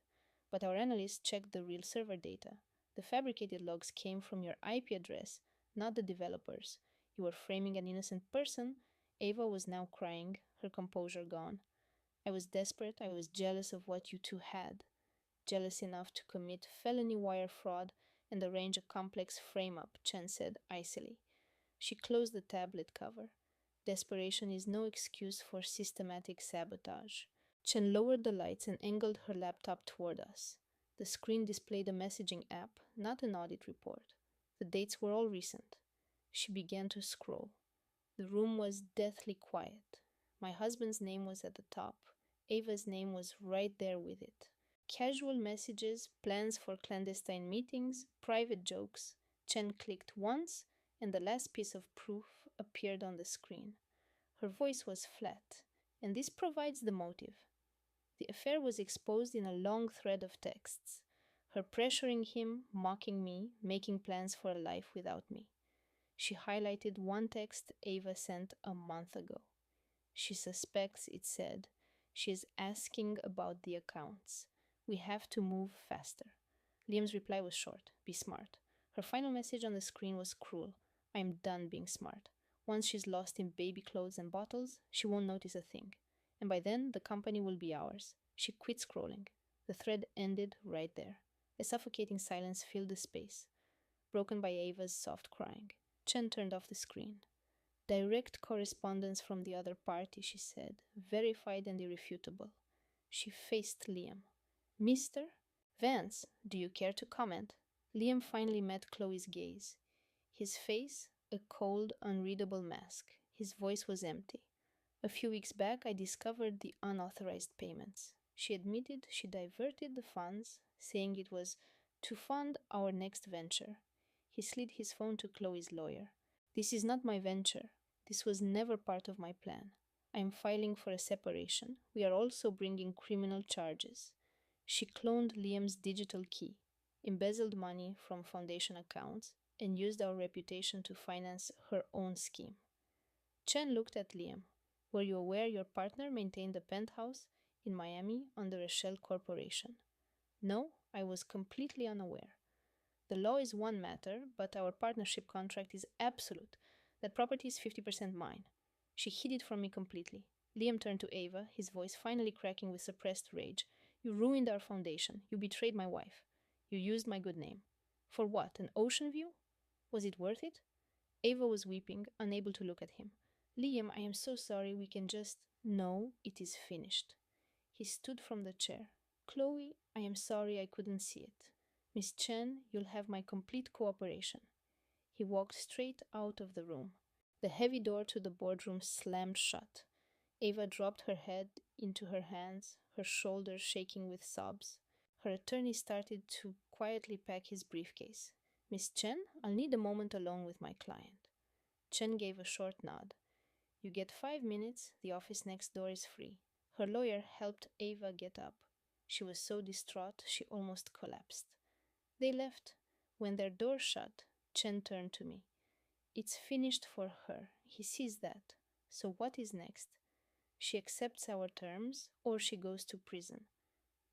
But our analysts checked the real server data. The fabricated logs came from your IP address, not the developers. You were framing an innocent person. Ava was now crying, her composure gone. I was desperate. I was jealous of what you two had. Jealous enough to commit felony wire fraud and arrange a complex frame-up, Chen said icily. She closed the tablet cover. Desperation is no excuse for systematic sabotage. Chen lowered the lights and angled her laptop toward us. The screen displayed a messaging app, not an audit report. The dates were all recent. She began to scroll. The room was deathly quiet. My husband's name was at the top. Ava's name was right there with it. Casual messages, plans for clandestine meetings, private jokes. Chen clicked once, and the last piece of proof appeared on the screen. Her voice was flat, and this provides the motive. The affair was exposed in a long thread of texts. Her pressuring him, mocking me, making plans for a life without me. She highlighted one text Ava sent a month ago. She suspects, it said. She is asking about the accounts. We have to move faster. Liam's reply was short: be smart. Her final message on the screen was cruel: I'm done being smart. Once she's lost in baby clothes and bottles, she won't notice a thing. And by then, the company will be ours. She quit scrolling. The thread ended right there. A suffocating silence filled the space, broken by Ava's soft crying. Chen turned off the screen. Direct correspondence from the other party, she said, verified and irrefutable. She faced Liam. Mister? Vance, do you care to comment? Liam finally met Chloe's gaze. His face, a cold, unreadable mask. His voice was empty. A few weeks back, I discovered the unauthorized payments. She admitted she diverted the funds, saying it was to fund our next venture. He slid his phone to Chloe's lawyer. This is not my venture. This was never part of my plan. I am filing for a separation. We are also bringing criminal charges. She cloned Liam's digital key, embezzled money from foundation accounts, and used our reputation to finance her own scheme. Chen looked at Liam. Were you aware your partner maintained a penthouse in Miami under a shell corporation? No, I was completely unaware. The law is one matter, but our partnership contract is absolute. That property is 50% mine. She hid it from me completely. Liam turned to Ava, his voice finally cracking with suppressed rage. You ruined our foundation. You betrayed my wife. You used my good name. For what? An ocean view? Was it worth it? Ava was weeping, unable to look at him. Liam, I am so sorry. We can just. No, it is finished. He stood from the chair. Chloe, I am sorry I couldn't see it. Miss Chen, you'll have my complete cooperation. He walked straight out of the room. The heavy door to the boardroom slammed shut. Ava dropped her head into her hands, her shoulders shaking with sobs. Her attorney started to quietly pack his briefcase. Miss Chen, I'll need a moment alone with my client. Chen gave a short nod. You get 5 minutes, the office next door is free. Her lawyer helped Ava get up. She was so distraught she almost collapsed. They left. When their door shut, Chen turned to me. It's finished for her. He sees that. So what is next? She accepts our terms, or she goes to prison.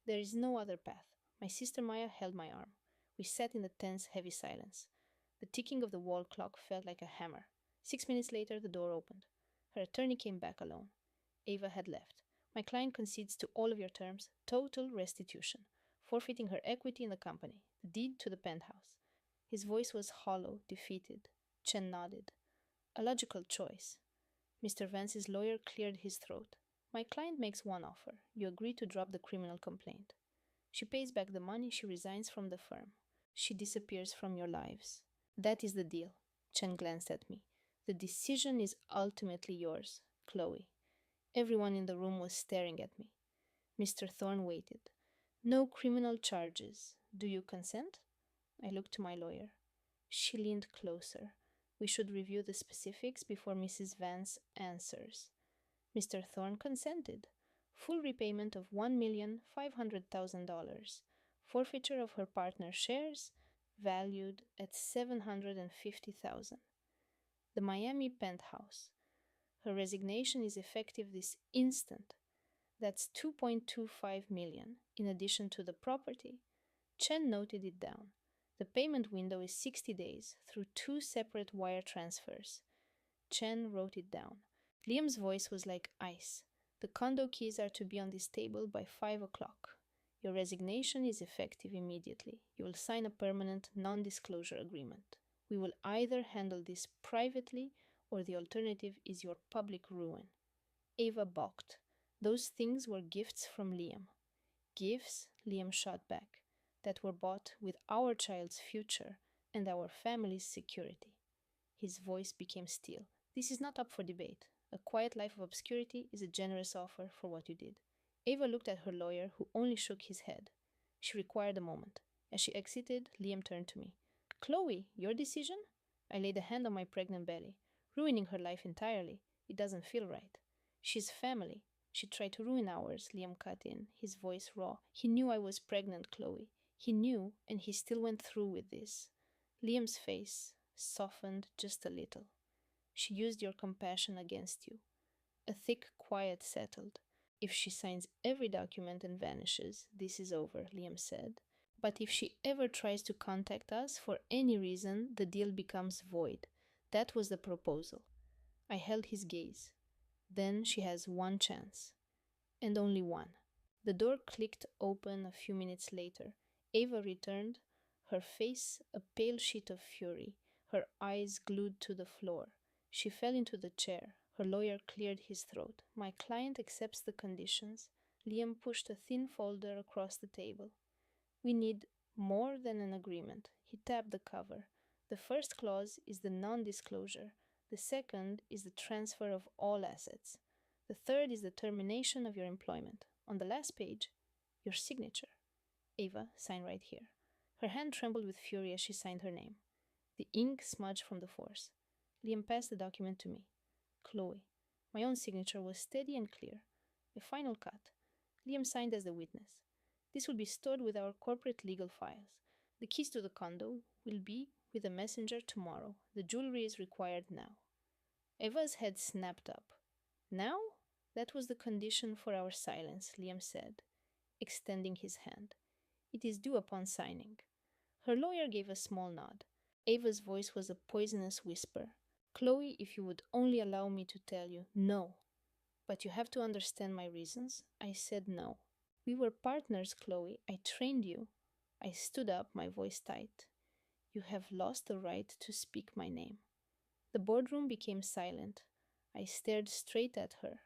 There is no other path. My sister Maya held my arm. We sat in the tense, heavy silence. The ticking of the wall clock felt like a hammer. 6 minutes later, the door opened. Her attorney came back alone. Ava had left. My client concedes to all of your terms total restitution, forfeiting her equity in the company, the deed to the penthouse. His voice was hollow, defeated. Chen nodded. A logical choice. Mr. Vance's lawyer cleared his throat. My client makes one offer. You agree to drop the criminal complaint. She pays back the money, she resigns from the firm. She disappears from your lives. That is the deal. Chen glanced at me. The decision is ultimately yours, Chloe. Everyone in the room was staring at me. Mr. Thorne waited. No criminal charges. Do you consent? I looked to my lawyer. She leaned closer. We should review the specifics before Mrs. Vance answers. Mr. Thorne consented. Full repayment of $1,500,000. Forfeiture of her partner's shares, valued at $750,000. The Miami penthouse. Her resignation is effective this instant. That's $2.25 million, in addition to the property. Chen noted it down. The payment window is 60 days through 2 separate wire transfers. Chen wrote it down. Liam's voice was like ice. The condo keys are to be on this table by 5 o'clock. Your resignation is effective immediately. You will sign a permanent non-disclosure agreement. We will either handle this privately or the alternative is your public ruin. Ava balked. Those things were gifts from Liam. Gifts, Liam shot back, that were bought with our child's future and our family's security. His voice became steel. This is not up for debate. A quiet life of obscurity is a generous offer for what you did. Ava looked at her lawyer, who only shook his head. She required a moment. As she exited, Liam turned to me. Chloe, your decision? I laid a hand on my pregnant belly. Ruining her life entirely. It doesn't feel right. She's family. She tried to ruin ours, Liam cut in, his voice raw. He knew I was pregnant, Chloe. He knew, and he still went through with this. Liam's face softened just a little. She used your compassion against you. A thick quiet settled. If she signs every document and vanishes, this is over, Liam said. But if she ever tries to contact us for any reason, the deal becomes void. That was the proposal. I held his gaze. Then she has one chance. And only one. The door clicked open a few minutes later. Ava returned, her face a pale sheet of fury, her eyes glued to the floor. She fell into the chair. Her lawyer cleared his throat. My client accepts the conditions. Liam pushed a thin folder across the table. We need more than an agreement. He tapped the cover. The first clause is the non disclosure. The second is the transfer of all assets. The third is the termination of your employment. On the last page, your signature. Ava, sign right here. Her hand trembled with fury as she signed her name. The ink smudged from the force. Liam passed the document to me. Chloe. My own signature was steady and clear. A final cut. Liam signed as the witness. This will be stored with our corporate legal files. The keys to the condo will be with a messenger tomorrow. The jewelry is required now. Eva's head snapped up. Now? That was the condition for our silence, Liam said, extending his hand. It is due upon signing. Her lawyer gave a small nod. Ava's voice was a poisonous whisper. Chloe, if you would only allow me to tell you, no. But you have to understand my reasons. I said no. We were partners, Chloe. I trained you. I stood up, my voice tight. You have lost the right to speak my name. The boardroom became silent. I stared straight at her.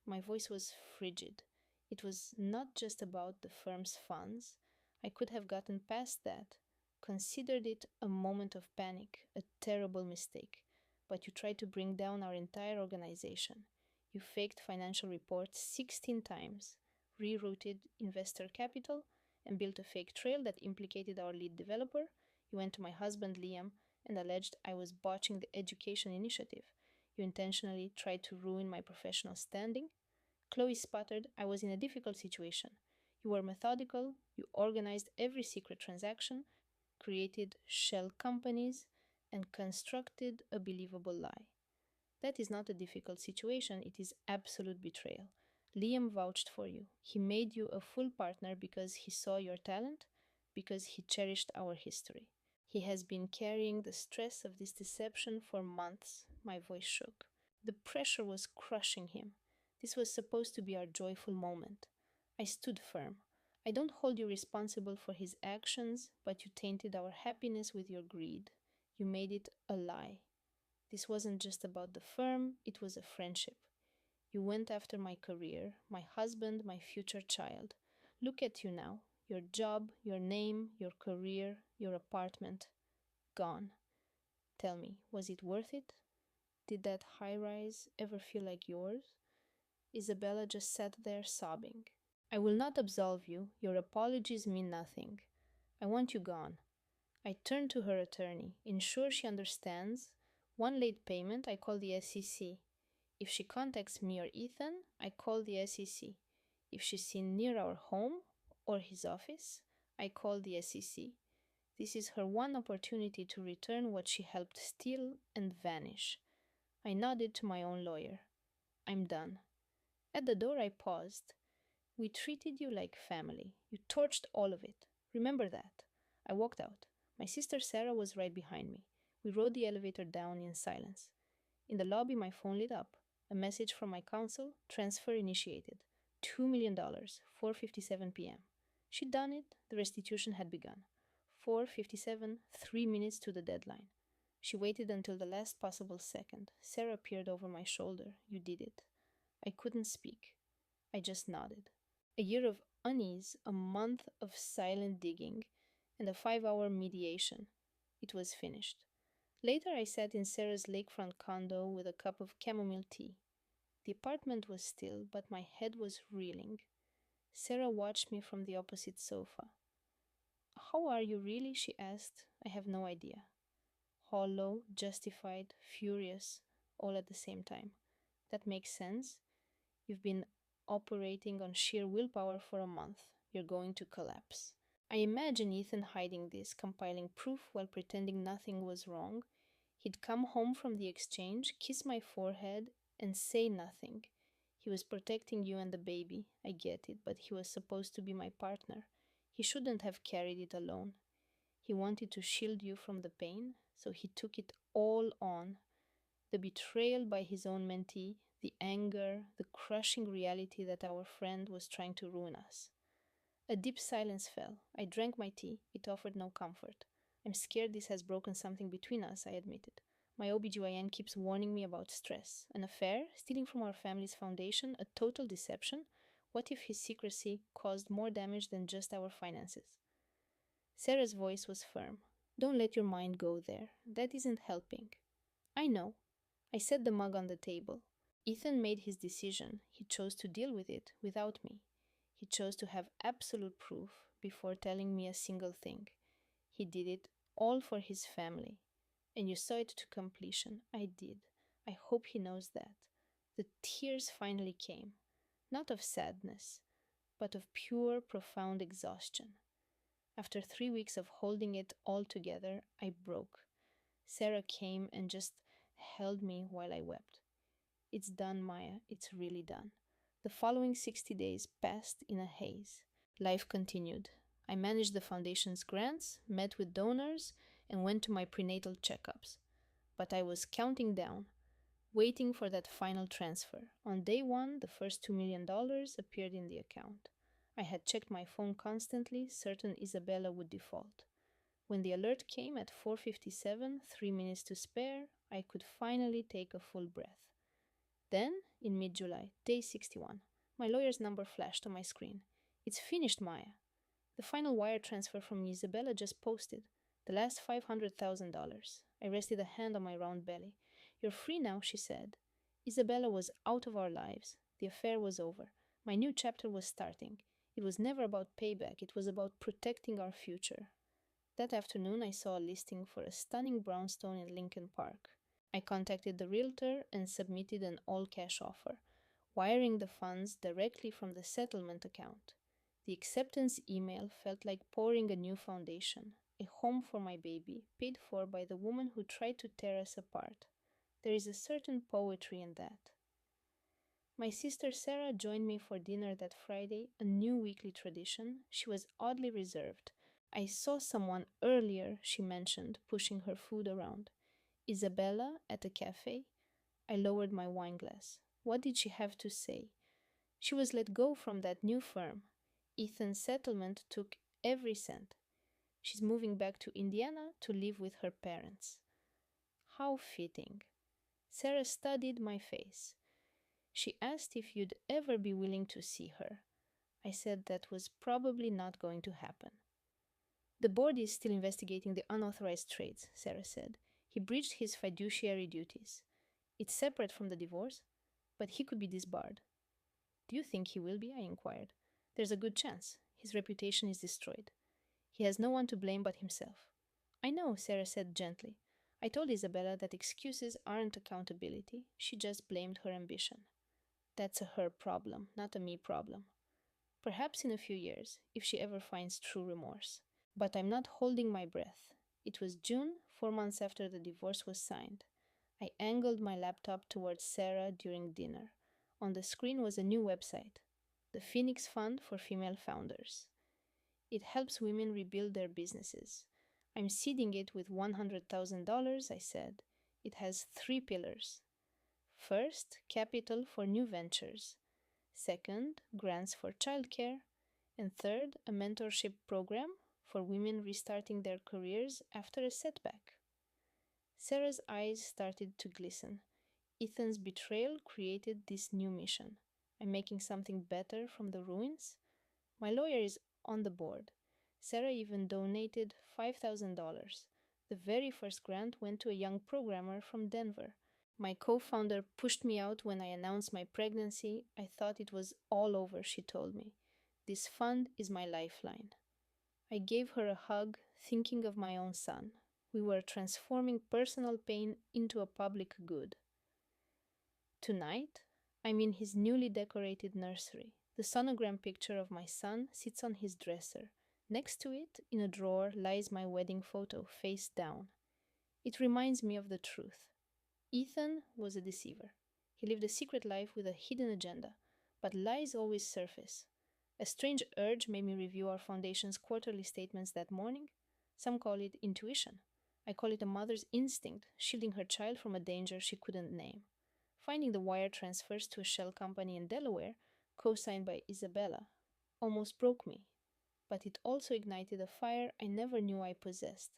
My voice was frigid. It was not just about the firm's funds. I could have gotten past that, considered it a moment of panic, a terrible mistake. But you tried to bring down our entire organization. You faked financial reports 16 times, rerouted investor capital, and built a fake trail that implicated our lead developer. You went to my husband Liam and alleged I was botching the education initiative. You intentionally tried to ruin my professional standing. Chloe sputtered, I was in a difficult situation. You were methodical, you organized every secret transaction, created shell companies, and constructed a believable lie. That is not a difficult situation, it is absolute betrayal. Liam vouched for you. He made you a full partner because he saw your talent, because he cherished our history. He has been carrying the stress of this deception for months. My voice shook. The pressure was crushing him. This was supposed to be our joyful moment. I stood firm. I don't hold you responsible for his actions, but you tainted our happiness with your greed. You made it a lie. This wasn't just about the firm, it was a friendship. You went after my career, my husband, my future child. Look at you now. Your job, your name, your career, your apartment. Gone. Tell me, was it worth it? Did that high rise ever feel like yours? Isabella just sat there sobbing. I will not absolve you. Your apologies mean nothing. I want you gone. I turned to her attorney. Ensure she understands. One late payment, I call the SEC. If she contacts me or Ethan, I call the SEC. If she's seen near our home or his office, I call the SEC. This is her one opportunity to return what she helped steal and vanish. I nodded to my own lawyer. I'm done. At the door, I paused. We treated you like family. You torched all of it. Remember that. I walked out. My sister Sarah was right behind me. We rode the elevator down in silence. In the lobby, my phone lit up. A message from my counsel, transfer initiated. $2 million, 4:57 p.m. She'd done it, the restitution had begun. 4:57, 3 minutes to the deadline. She waited until the last possible second. Sarah peered over my shoulder. You did it. I couldn't speak. I just nodded. A year of unease, a month of silent digging, and a 5-hour mediation. It was finished. Later, I sat in Sarah's lakefront condo with a cup of chamomile tea. The apartment was still, but my head was reeling. Sarah watched me from the opposite sofa. How are you really? She asked. I have no idea. Hollow, justified, furious, all at the same time. That makes sense. You've been operating on sheer willpower for a month. You're going to collapse. I imagine Ethan hiding this, compiling proof while pretending nothing was wrong. He'd come home from the exchange, kiss my forehead, and say nothing. He was protecting you and the baby. I get it, but he was supposed to be my partner. He shouldn't have carried it alone. He wanted to shield you from the pain, so he took it all on. The betrayal by his own mentee, the anger, the crushing reality that our friend was trying to ruin us. A deep silence fell. I drank my tea. It offered no comfort. I'm scared this has broken something between us, I admitted. My OBGYN keeps warning me about stress. An affair, stealing from our family's foundation, a total deception. What if his secrecy caused more damage than just our finances? Sarah's voice was firm. Don't let your mind go there. That isn't helping. I know. I set the mug on the table. Ethan made his decision. He chose to deal with it without me. He chose to have absolute proof before telling me a single thing. He did it all for his family. And you saw it to completion. I did. I hope he knows that. The tears finally came, not of sadness, but of pure, profound exhaustion. After 3 weeks of holding it all together, I broke. Sarah came and just held me while I wept. It's done, Maya. It's really done. The following 60 days passed in a haze. Life continued. I managed the foundation's grants, met with donors, and went to my prenatal checkups. But I was counting down, waiting for that final transfer. On day one, the first $2 million appeared in the account. I had checked my phone constantly, certain Isabella would default. When the alert came at 4:57, 3 minutes to spare, I could finally take a full breath. Then, in mid-July, day 61, my lawyer's number flashed on my screen. It's finished, Maya. The final wire transfer from Isabella just posted. The last $500,000. I rested a hand on my round belly. You're free now, she said. Isabella was out of our lives. The affair was over. My new chapter was starting. It was never about payback. It was about protecting our future. That afternoon, I saw a listing for a stunning brownstone in Lincoln Park. I contacted the realtor and submitted an all-cash offer, wiring the funds directly from the settlement account. The acceptance email felt like pouring a new foundation, a home for my baby, paid for by the woman who tried to tear us apart. There is a certain poetry in that. My sister Sarah joined me for dinner that Friday, a new weekly tradition. She was oddly reserved. I saw someone earlier, she mentioned, pushing her food around. Isabella at a cafe? I lowered my wine glass. What did she have to say? She was let go from that new firm. Ethan's settlement took every cent. She's moving back to Indiana to live with her parents. How fitting. Sarah studied my face. She asked if you'd ever be willing to see her. I said that was probably not going to happen. The board is still investigating the unauthorized trades, Sarah said. He breached his fiduciary duties. It's separate from the divorce, but he could be disbarred. Do you think he will be? I inquired. There's a good chance. His reputation is destroyed. He has no one to blame but himself. I know, Sarah said gently. I told Isabella that excuses aren't accountability. She just blamed her ambition. That's a her problem, not a me problem. Perhaps in a few years, if she ever finds true remorse. But I'm not holding my breath. It was June, 4 months after the divorce was signed. I angled my laptop towards Sarah during dinner. On the screen was a new website, the Phoenix Fund for Female Founders. It helps women rebuild their businesses. I'm seeding it with $100,000, I said. It has 3 pillars. First, capital for new ventures. Second, grants for childcare. And third, a mentorship program for women restarting their careers after a setback. Sarah's eyes started to glisten. Ethan's betrayal created this new mission. I'm making something better from the ruins. My lawyer is on the board. Sarah even donated $5,000. The very first grant went to a young programmer from Denver. My co-founder pushed me out when I announced my pregnancy. I thought it was all over, she told me. This fund is my lifeline. I gave her a hug, thinking of my own son. We were transforming personal pain into a public good. Tonight, I'm in his newly decorated nursery. The sonogram picture of my son sits on his dresser. Next to it, in a drawer, lies my wedding photo, face down. It reminds me of the truth. Ethan was a deceiver. He lived a secret life with a hidden agenda, but lies always surface. A strange urge made me review our foundation's quarterly statements that morning. Some call it intuition. I call it a mother's instinct, shielding her child from a danger she couldn't name. Finding the wire transfers to a shell company in Delaware, co signed by Isabella, almost broke me, but it also ignited a fire I never knew I possessed.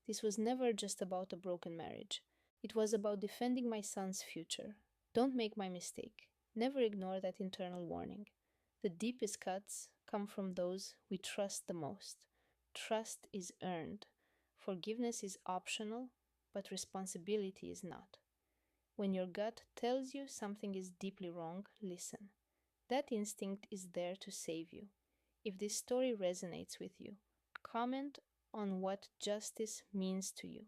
This was never just about a broken marriage. It was about defending my son's future. Don't make my mistake. Never ignore that internal warning. The deepest cuts come from those we trust the most. Trust is earned. Forgiveness is optional, but responsibility is not. When your gut tells you something is deeply wrong, listen. That instinct is there to save you. If this story resonates with you, comment on what justice means to you.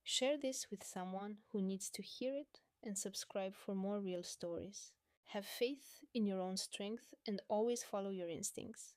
Share this with someone who needs to hear it and subscribe for more real stories. Have faith in your own strength and always follow your instincts.